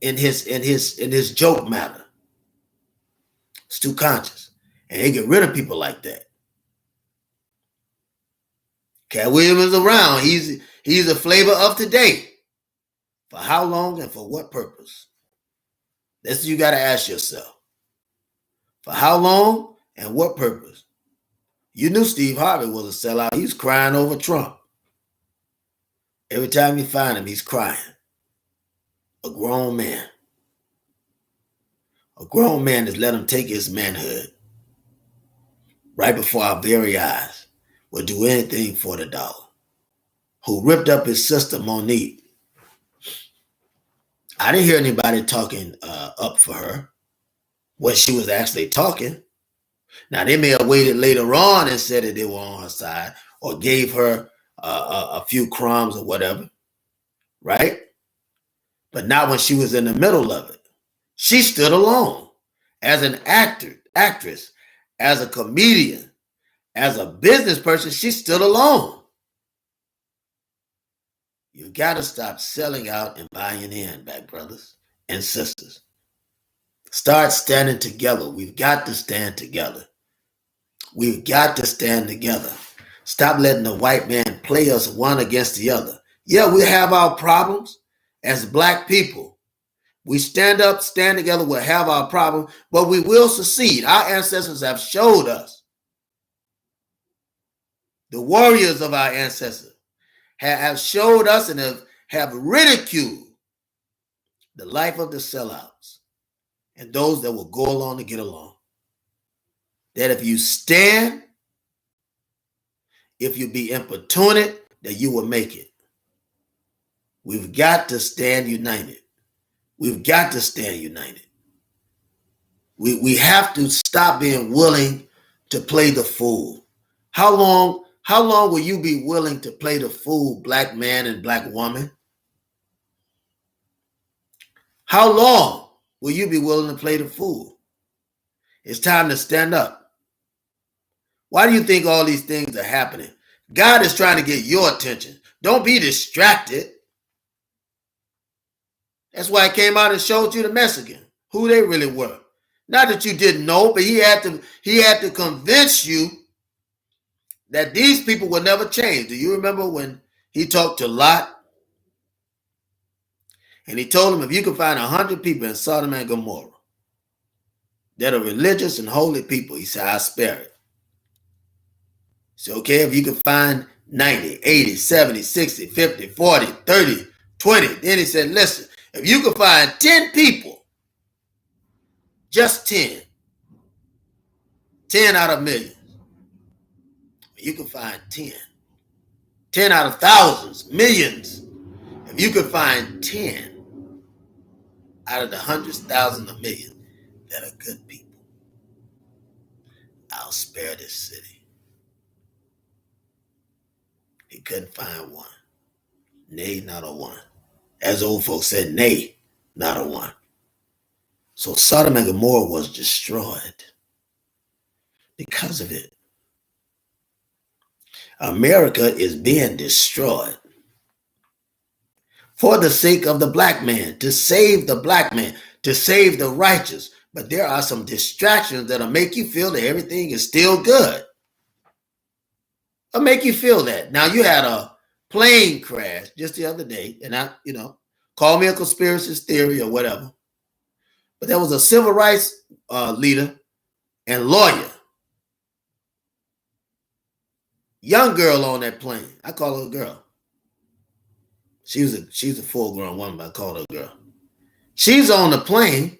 A: in his joke matter. It's too conscious. And they get rid of people like that. Cat Williams is around. He's a flavor of today. For how long and for what purpose? That's what you got to ask yourself. For how long and what purpose? You knew Steve Harvey was a sellout. He was crying over Trump. Every time you find him, he's crying. A grown man. A grown man has let him take his manhood right before our very eyes. Will do anything for the dollar. Who ripped up his sister Monique. I didn't hear anybody talking up for her when she was actually talking. Now, they may have waited later on and said that they were on her side or gave her a few crumbs or whatever, right? But not when she was in the middle of it. She stood alone as an actress, as a comedian, as a business person. She stood alone. You got to stop selling out and buying in, Black brothers and sisters. Start standing together. We've got to stand together. We've got to stand together. Stop letting the white man play us one against the other. Yeah, we have our problems as Black people. We stand up, stand together, we'll have our problems, but we will succeed. Our ancestors have showed us. The warriors of our ancestors have showed us and have ridiculed the life of the sellouts and those that will go along to get along. That if you stand, if you be importunate, that you will make it. We've got to stand united. We've got to stand united. We have to stop being willing to play the fool. How long will you be willing to play the fool, Black man and Black woman? How long will you be willing to play the fool? It's time to stand up. Why do you think all these things are happening? God is trying to get your attention. Don't be distracted. That's why I came out and showed you the Mexican, who they really were. Not that you didn't know, but he had to convince you that these people will never change. Do you remember when he talked to Lot? And he told him, if you can find 100 people in Sodom and Gomorrah that are religious and holy people, he said, I'll spare it. He said, okay, if you can find 90, 80, 70, 60, 50, 40, 30, 20. Then he said, listen, if you could find 10 people, just 10 out of millions, you could find 10 out of thousands, millions. If you could find 10 out of the hundreds, thousands, of millions that are good people, I'll spare this city. He couldn't find one. Nay, not a one. As old folks said, nay, not a one. So Sodom and Gomorrah was destroyed because of it. America is being destroyed for the sake of the black man, to save the black man, to save the righteous. But there are some distractions that'll make you feel that everything is still good. It'll make you feel that. Now, you had a plane crash just the other day, and call me a conspiracy theory or whatever. But there was a civil rights leader and lawyer, young girl on that plane. I call her a girl. She's a full-grown woman, but I call her a girl. She's on the plane.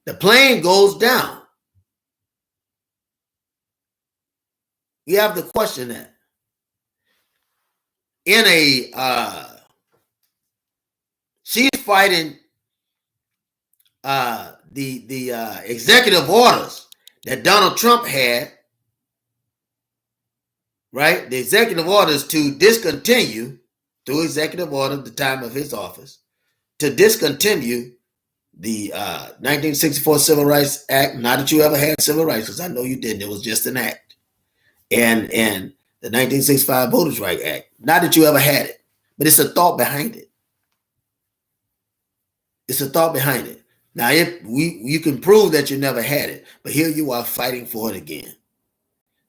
A: The plane goes down. You have to question that. She's fighting the executive orders that Donald Trump had, right? The executive orders to discontinue, through executive order at the time of his office, to discontinue the 1964 Civil Rights Act. Not that you ever had civil rights, because I know you didn't. It was just an act. And the 1965 Voters' Rights Act. Not that you ever had it, but it's a thought behind it. It's a thought behind it. Now, you can prove that you never had it, but here you are fighting for it again.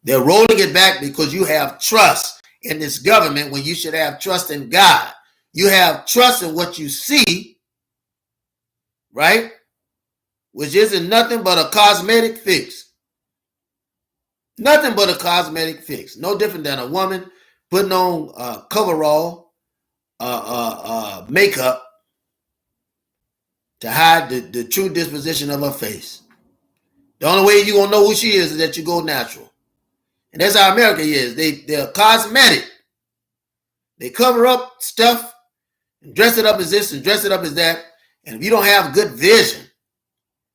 A: They're rolling it back because you have trust in this government when you should have trust in God. You have trust in what you see, right? Which isn't nothing but a cosmetic fix. Nothing but a cosmetic fix. No different than a woman putting on coverall, makeup to hide the true disposition of her face. The only way you're going to know who she is that you go natural. And that's how America is. They're cosmetic. They cover up stuff and dress it up as this and dress it up as that. And if you don't have good vision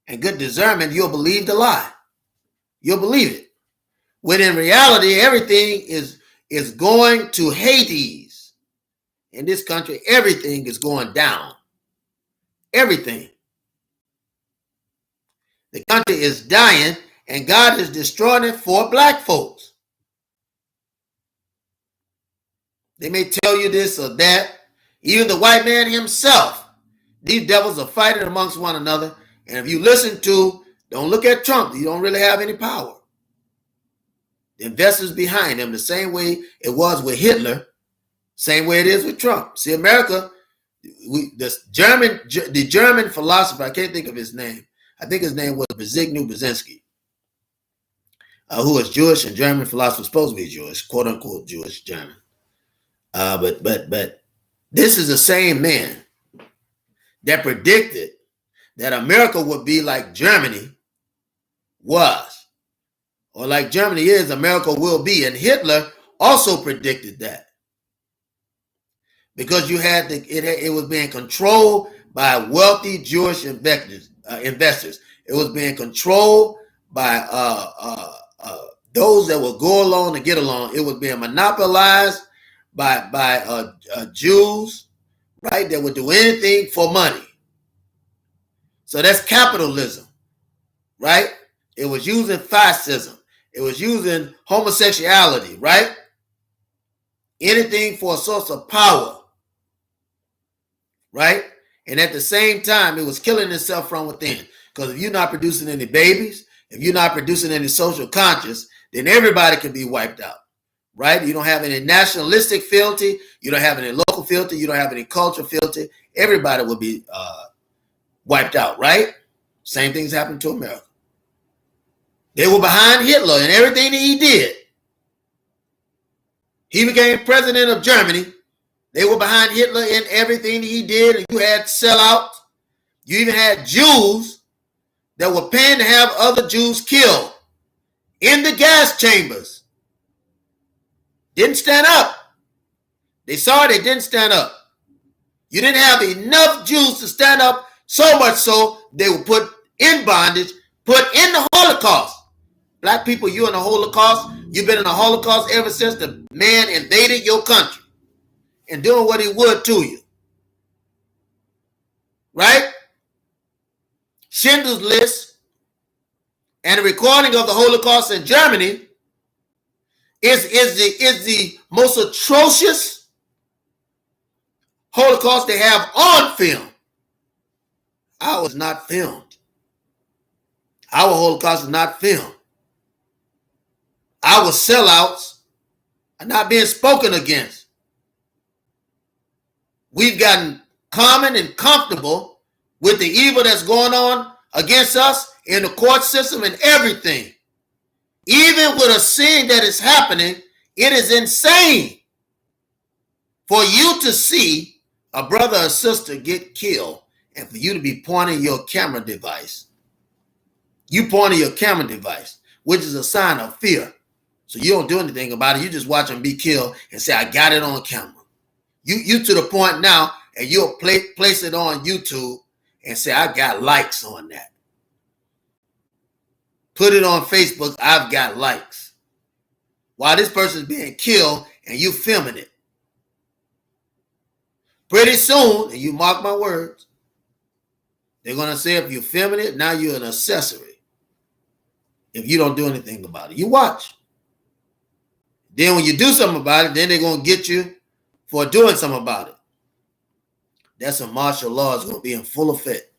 A: and good discernment, you'll believe the lie. You'll believe it. When in reality, everything is going to Hades. In this country, everything is going down. Everything. The country is dying, and God is destroying it for black folks. They may tell you this or that. Even the white man himself. These devils are fighting amongst one another. And if you listen to, don't look at Trump. You don't really have any power. The investors behind him, the same way it was with Hitler, same way it is with Trump. See, America, the German philosopher, I can't think of his name. I think his name was Zbigniew Brzezinski, who was Jewish and German philosopher, supposed to be Jewish, quote unquote Jewish German. But this is the same man that predicted that America would be like Germany was, or like Germany is, America will be. And Hitler also predicted that, because you had it was being controlled by wealthy Jewish investors. It was being controlled by those that would go along to get along. It was being monopolized by Jews, right? That would do anything for money. So that's capitalism, right? It was using fascism. It was using homosexuality, right? Anything for a source of power, right? And at the same time, it was killing itself from within. Because if you're not producing any babies, if you're not producing any social conscience, then everybody can be wiped out, right? You don't have any nationalistic fealty. You don't have any local fealty. You don't have any cultural fealty. Everybody will be wiped out, right? Same things happened to America. They were behind Hitler and everything that he did. He became president of Germany, They were behind Hitler in everything he did. And you had sellouts. You even had Jews that were paying to have other Jews killed in the gas chambers. Didn't stand up. They saw it, they didn't stand up. You didn't have enough Jews to stand up, so much so they were put in bondage, put in the Holocaust. Black people, you in the Holocaust. You've been in the Holocaust ever since the man invaded your country and doing what he would to you. Right? Schindler's List and the recording of the Holocaust in Germany is the most atrocious Holocaust they have on film. Ours is not filmed. Our Holocaust is not filmed. Our sellouts are not being spoken against. We've gotten common and comfortable with the evil that's going on against us in the court system and everything. Even with a sin that is happening, it is insane for you to see a brother or sister get killed and for you to be pointing your camera device. You pointing your camera device, which is a sign of fear. So you don't do anything about it. You just watch them be killed and say, I got it on camera. You to the point now, and you'll place it on YouTube and say, I got likes on that. Put it on Facebook, I've got likes. While this person's being killed and you filming it. Pretty soon, and you mark my words, they're going to say if you're filming it, now you're an accessory. If you don't do anything about it. You watch. Then when you do something about it, then they're going to get you for doing something about it. That's when martial law is going to be in full effect.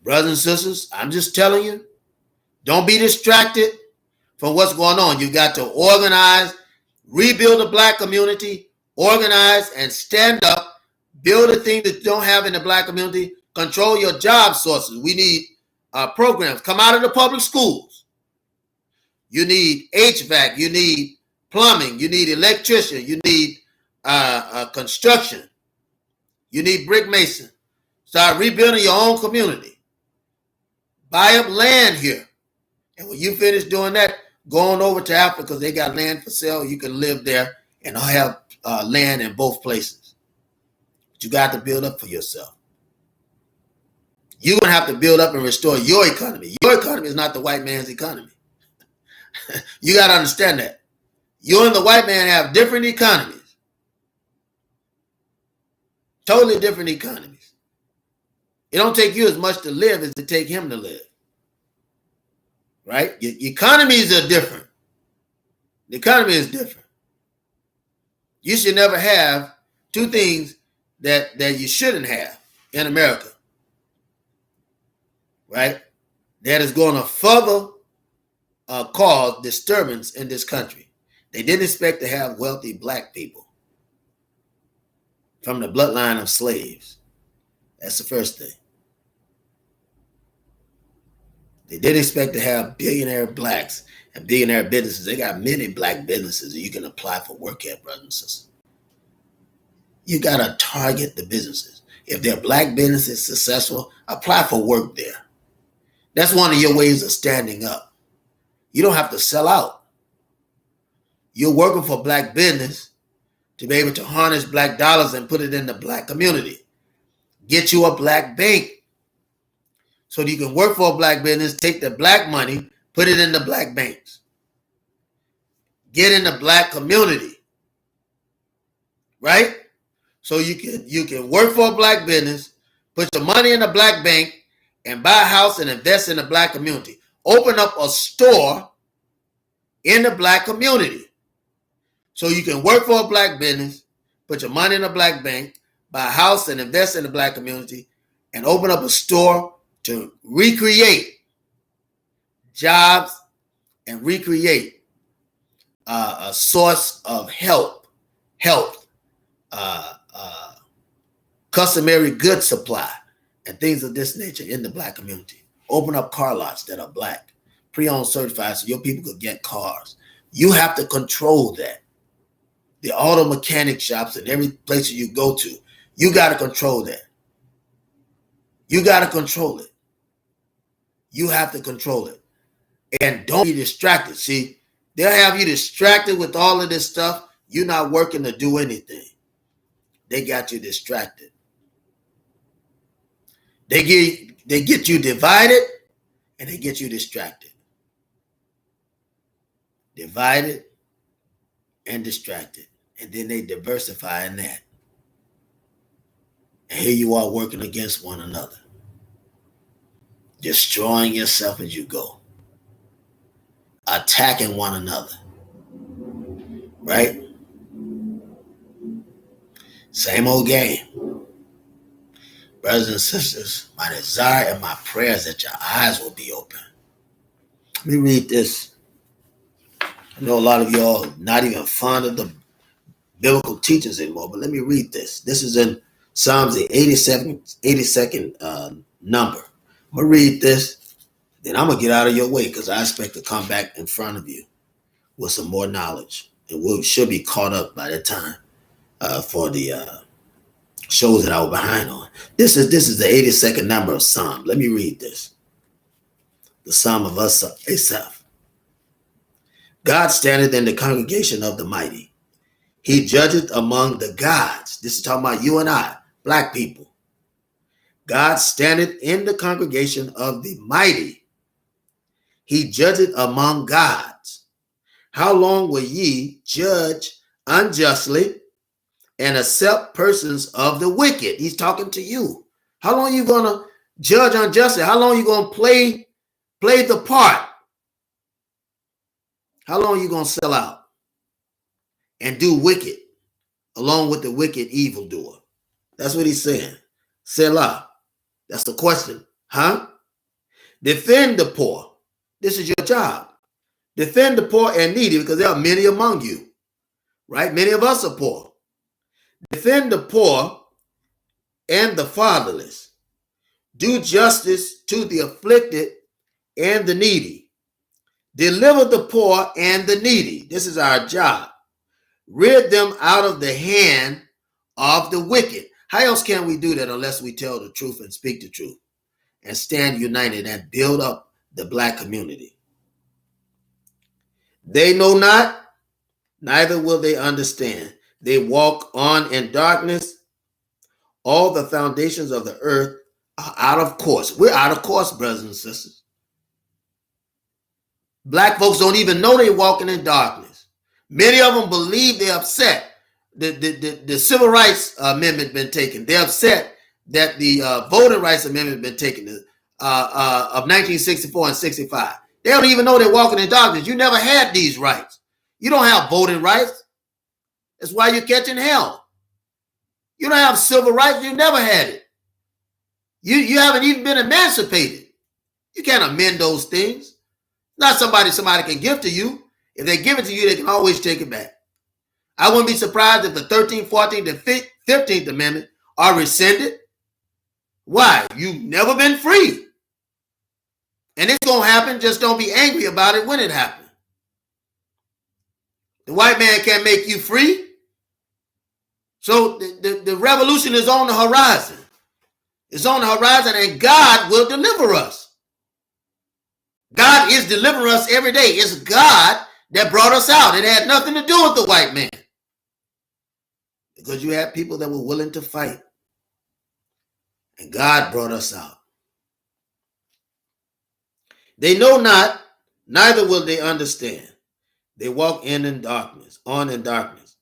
A: Brothers and sisters, I'm just telling you, don't be distracted from what's going on. You've got to organize, rebuild the black community, organize and stand up, build a thing that you don't have in the black community, control your job sources. We need programs. Come out of the public schools. You need HVAC, you need plumbing, you need electrician, you need construction, you need brick mason. Start rebuilding your own community. Buy up land here. And when you finish doing that, go on over to Africa because they got land for sale. You can live there and have land in both places. But you got to build up for yourself. You're going to have to build up and restore your economy. Your economy is not the white man's economy. You got to understand that. You and the white man have different economies. Totally different economies. It don't take you as much to live as it take him to live. Right? Your economies are different. The economy is different. You should never have two things that you shouldn't have in America. Right? That is going to further cause disturbance in this country. They didn't expect to have wealthy black people from the bloodline of slaves. That's the first thing. They didn't expect to have billionaire blacks and billionaire businesses. They got many black businesses that you can apply for work at, brothers and sisters. You got to target the businesses. If they're black businesses successful, apply for work there. That's one of your ways of standing up. You don't have to sell out. You're working for black business to be able to harness black dollars and put it in the black community. Get you a black bank so that you can work for a black business, take the black money, put it in the black banks. Get in the black community. Right? So you can work for a black business, put your money in the black bank, and buy a house and invest in the black community. Open up a store in the black community. So you can work for a black business, put your money in a black bank, buy a house and invest in the black community, and open up a store to recreate jobs and recreate a source of health, customary good supply, and things of this nature in the black community. Open up car lots that are black, pre-owned certified, so your people could get cars. You have to control that. the auto mechanic shops and every place you go to. You got to control that. You got to control it. You have to control it. And don't be distracted. See, they'll have you distracted with all of this stuff. You're not working to do anything. They got you distracted. They get you divided and they get you distracted. Divided and distracted. And then they diversify in that. And here you are working against one another. Destroying yourself as you go. Attacking one another. Right? Same old game. Brothers and sisters, my desire and my prayer is that your eyes will be open. Let me read this. I know a lot of y'all not even fond of the biblical teachers anymore, but let me read this. This is in Psalms, the 82nd number. I'm going to read this, then I'm going to get out of your way because I expect to come back in front of you with some more knowledge. And we should be caught up by that time for the shows that I was behind on. This is the 82nd number of Psalm. Let me read this. The Psalm of Asaph. God standeth in the congregation of the mighty. He judgeth among the gods. This is talking about you and I, black people. God standeth in the congregation of the mighty. He judgeth among gods. How long will ye judge unjustly and accept persons of the wicked? He's talking to you. How long are you going to judge unjustly? How long are you going to play the part? How long are you going to sell out and do wicked along with the wicked evildoer? That's what he's saying. Sell out. That's the question. Huh? Defend the poor. This is your job. Defend the poor and needy because there are many among you. Right? Many of us are poor. Defend the poor and the fatherless. Do justice to the afflicted and the needy. Deliver the poor and the needy. This is our job. Rid them out of the hand of the wicked. How else can we do that unless we tell the truth and speak the truth and stand united and build up the black community? They know not, neither will they understand. They walk on in darkness. All the foundations of the earth are out of course. We're out of course, brothers and sisters. Black folks don't even know they're walking in darkness. Many of them believe they're upset. The Civil Rights Amendment been taken. They're upset that the Voting Rights Amendment been taken of 1964 and 65. They don't even know they're walking in darkness. You never had these rights. You don't have voting rights. That's why you're catching hell. You don't have civil rights. You never had it. You haven't even been emancipated. You can't amend those things. Not somebody can give to you. If they give it to you, they can always take it back. I wouldn't be surprised if the 13th, 14th, and 15th Amendment are rescinded. Why? You've never been free. And it's going to happen. Just don't be angry about it when it happens. The white man can't make you free. So the revolution is on the horizon. It's on the horizon, and God will deliver us. God is delivering us every day. It's God that brought us out. It had nothing to do with the white man. Because you had people that were willing to fight. And God brought us out. They know not, neither will they understand. They walk in darkness, on in darkness.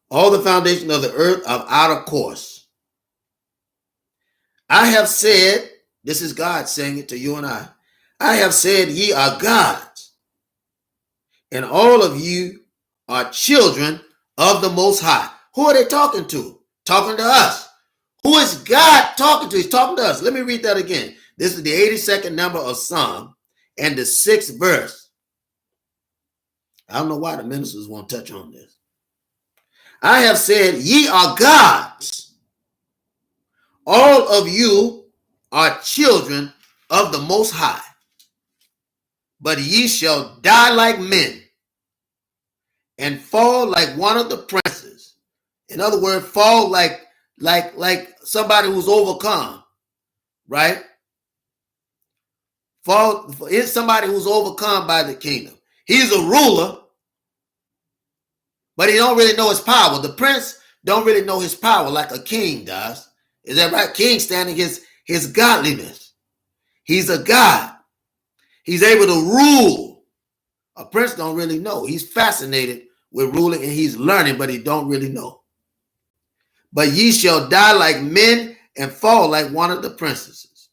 A: All the foundations of the earth are out of course. I have said, this is God saying it to you and I have said ye are gods, and all of you are children of the Most High. Who are they talking to? Talking to us. Who is God talking to? He's talking to us. Let me read that again. This is the 82nd number of Psalm and the 6th verse. I don't know why the ministers won't touch on this. I have said ye are gods. All of you are children of the Most High. But ye shall die like men and fall like one of the princes. princes. In other words, fall like somebody who's overcome, right? Fall is somebody who's overcome by the kingdom. He's a ruler, but he don't really know his power. The prince don't really know his power like a king does. Is that right? King standing his godliness. He's a god. He's able to rule. A prince don't really know. He's fascinated with ruling and he's learning, but he don't really know. But ye shall die like men and fall like one of the princesses.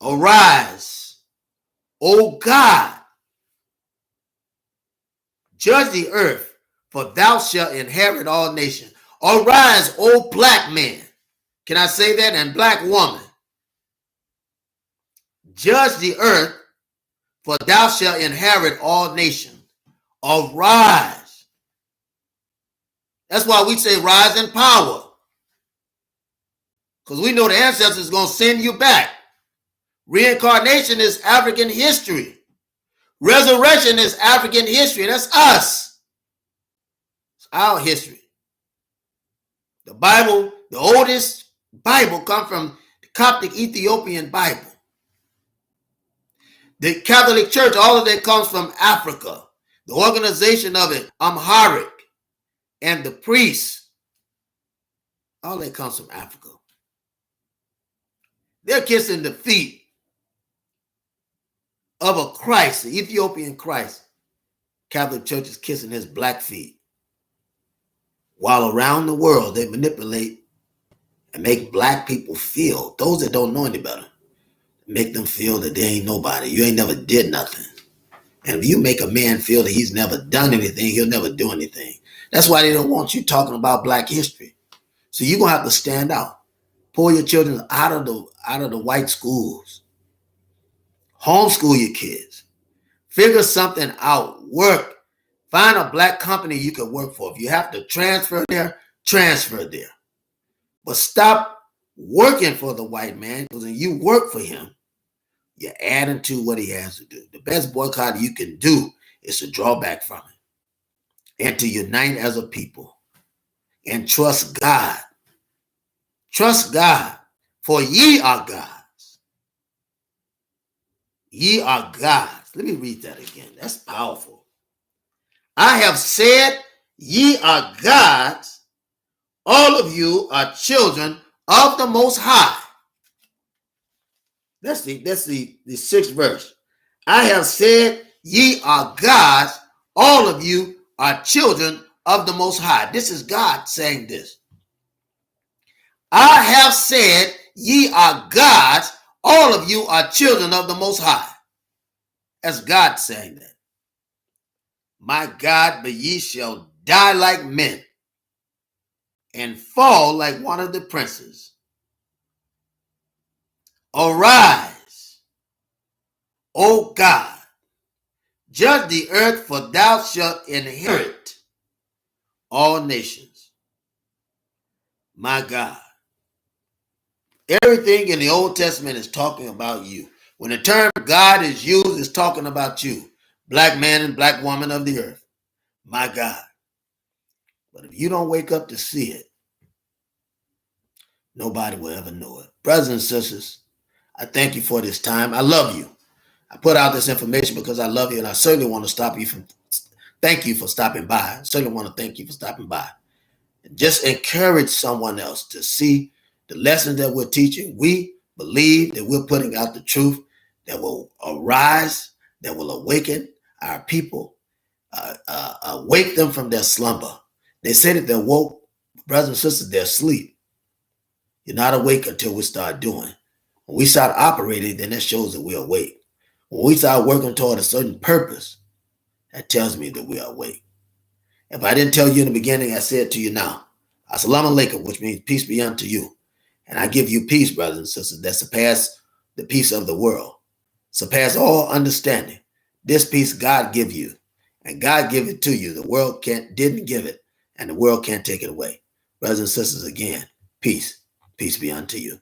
A: Arise, O God, judge the earth, for thou shalt inherit all nations. Arise, O black man. Can I say that? And black woman. Judge the earth, for thou shalt inherit all nations. Arise. That's why we say rise in power. Because we know the ancestors is going to send you back. Reincarnation is African history. Resurrection is African history. That's us. It's our history. The Bible, the oldest Bible, comes from the Coptic Ethiopian Bible. The Catholic Church, all of that comes from Africa. The organization of it, Amharic, and the priests, all that comes from Africa. They're kissing the feet of a Christ, the Ethiopian Christ. Catholic Church is kissing his black feet. While around the world, they manipulate and make black people feel, those that don't know any better, make them feel that they ain't nobody. You ain't never did nothing. And if you make a man feel that he's never done anything, he'll never do anything. That's why they don't want you talking about black history. So you're going to have to stand out. Pull your children out of the white schools. Homeschool your kids. Figure something out. Work. Find a black company you can work for. If you have to transfer there, transfer there. But stop working for the white man, because when you work for him, you're adding to what he has to do. The best boycott you can do is to draw back from it and to unite as a people and trust God. Trust God, for ye are gods. Ye are gods. Let me read that again. That's powerful. I have said, ye are gods. All of you are children of the Most High. That's the sixth verse. I have said, ye are gods. All of you are children of the Most High. This is God saying this. I have said, ye are gods. All of you are children of the Most High. That's God saying that. My God, but ye shall die like men and fall like one of the princes. Arise, O God, judge the earth, for thou shalt inherit all nations. My God. Everything in the Old Testament is talking about you. When the term God is used, it's talking about you. Black man and black woman of the earth. My God. But if you don't wake up to see it, nobody will ever know it. Brothers and sisters, I thank you for this time. I love you. I put out this information because I love you, and I certainly want to thank you for stopping by. I certainly want to thank you for stopping by. Just encourage someone else to see the lessons that we're teaching. We believe that we're putting out the truth that will arise, that will awaken our people, wake them from their slumber. They say that they're woke, brothers and sisters, they're asleep. You're not awake until we start doing. When we start operating, then that shows that we're awake. When we start working toward a certain purpose, that tells me that we are awake. If I didn't tell you in the beginning, I say it to you now. Assalamu alaikum, which means peace be unto you. And I give you peace, brothers and sisters, that surpass the peace of the world, surpass all understanding. This peace God give you, and God give it to you. The world didn't give it, and the world can't take it away. Brothers and sisters, again, peace. Peace be unto you.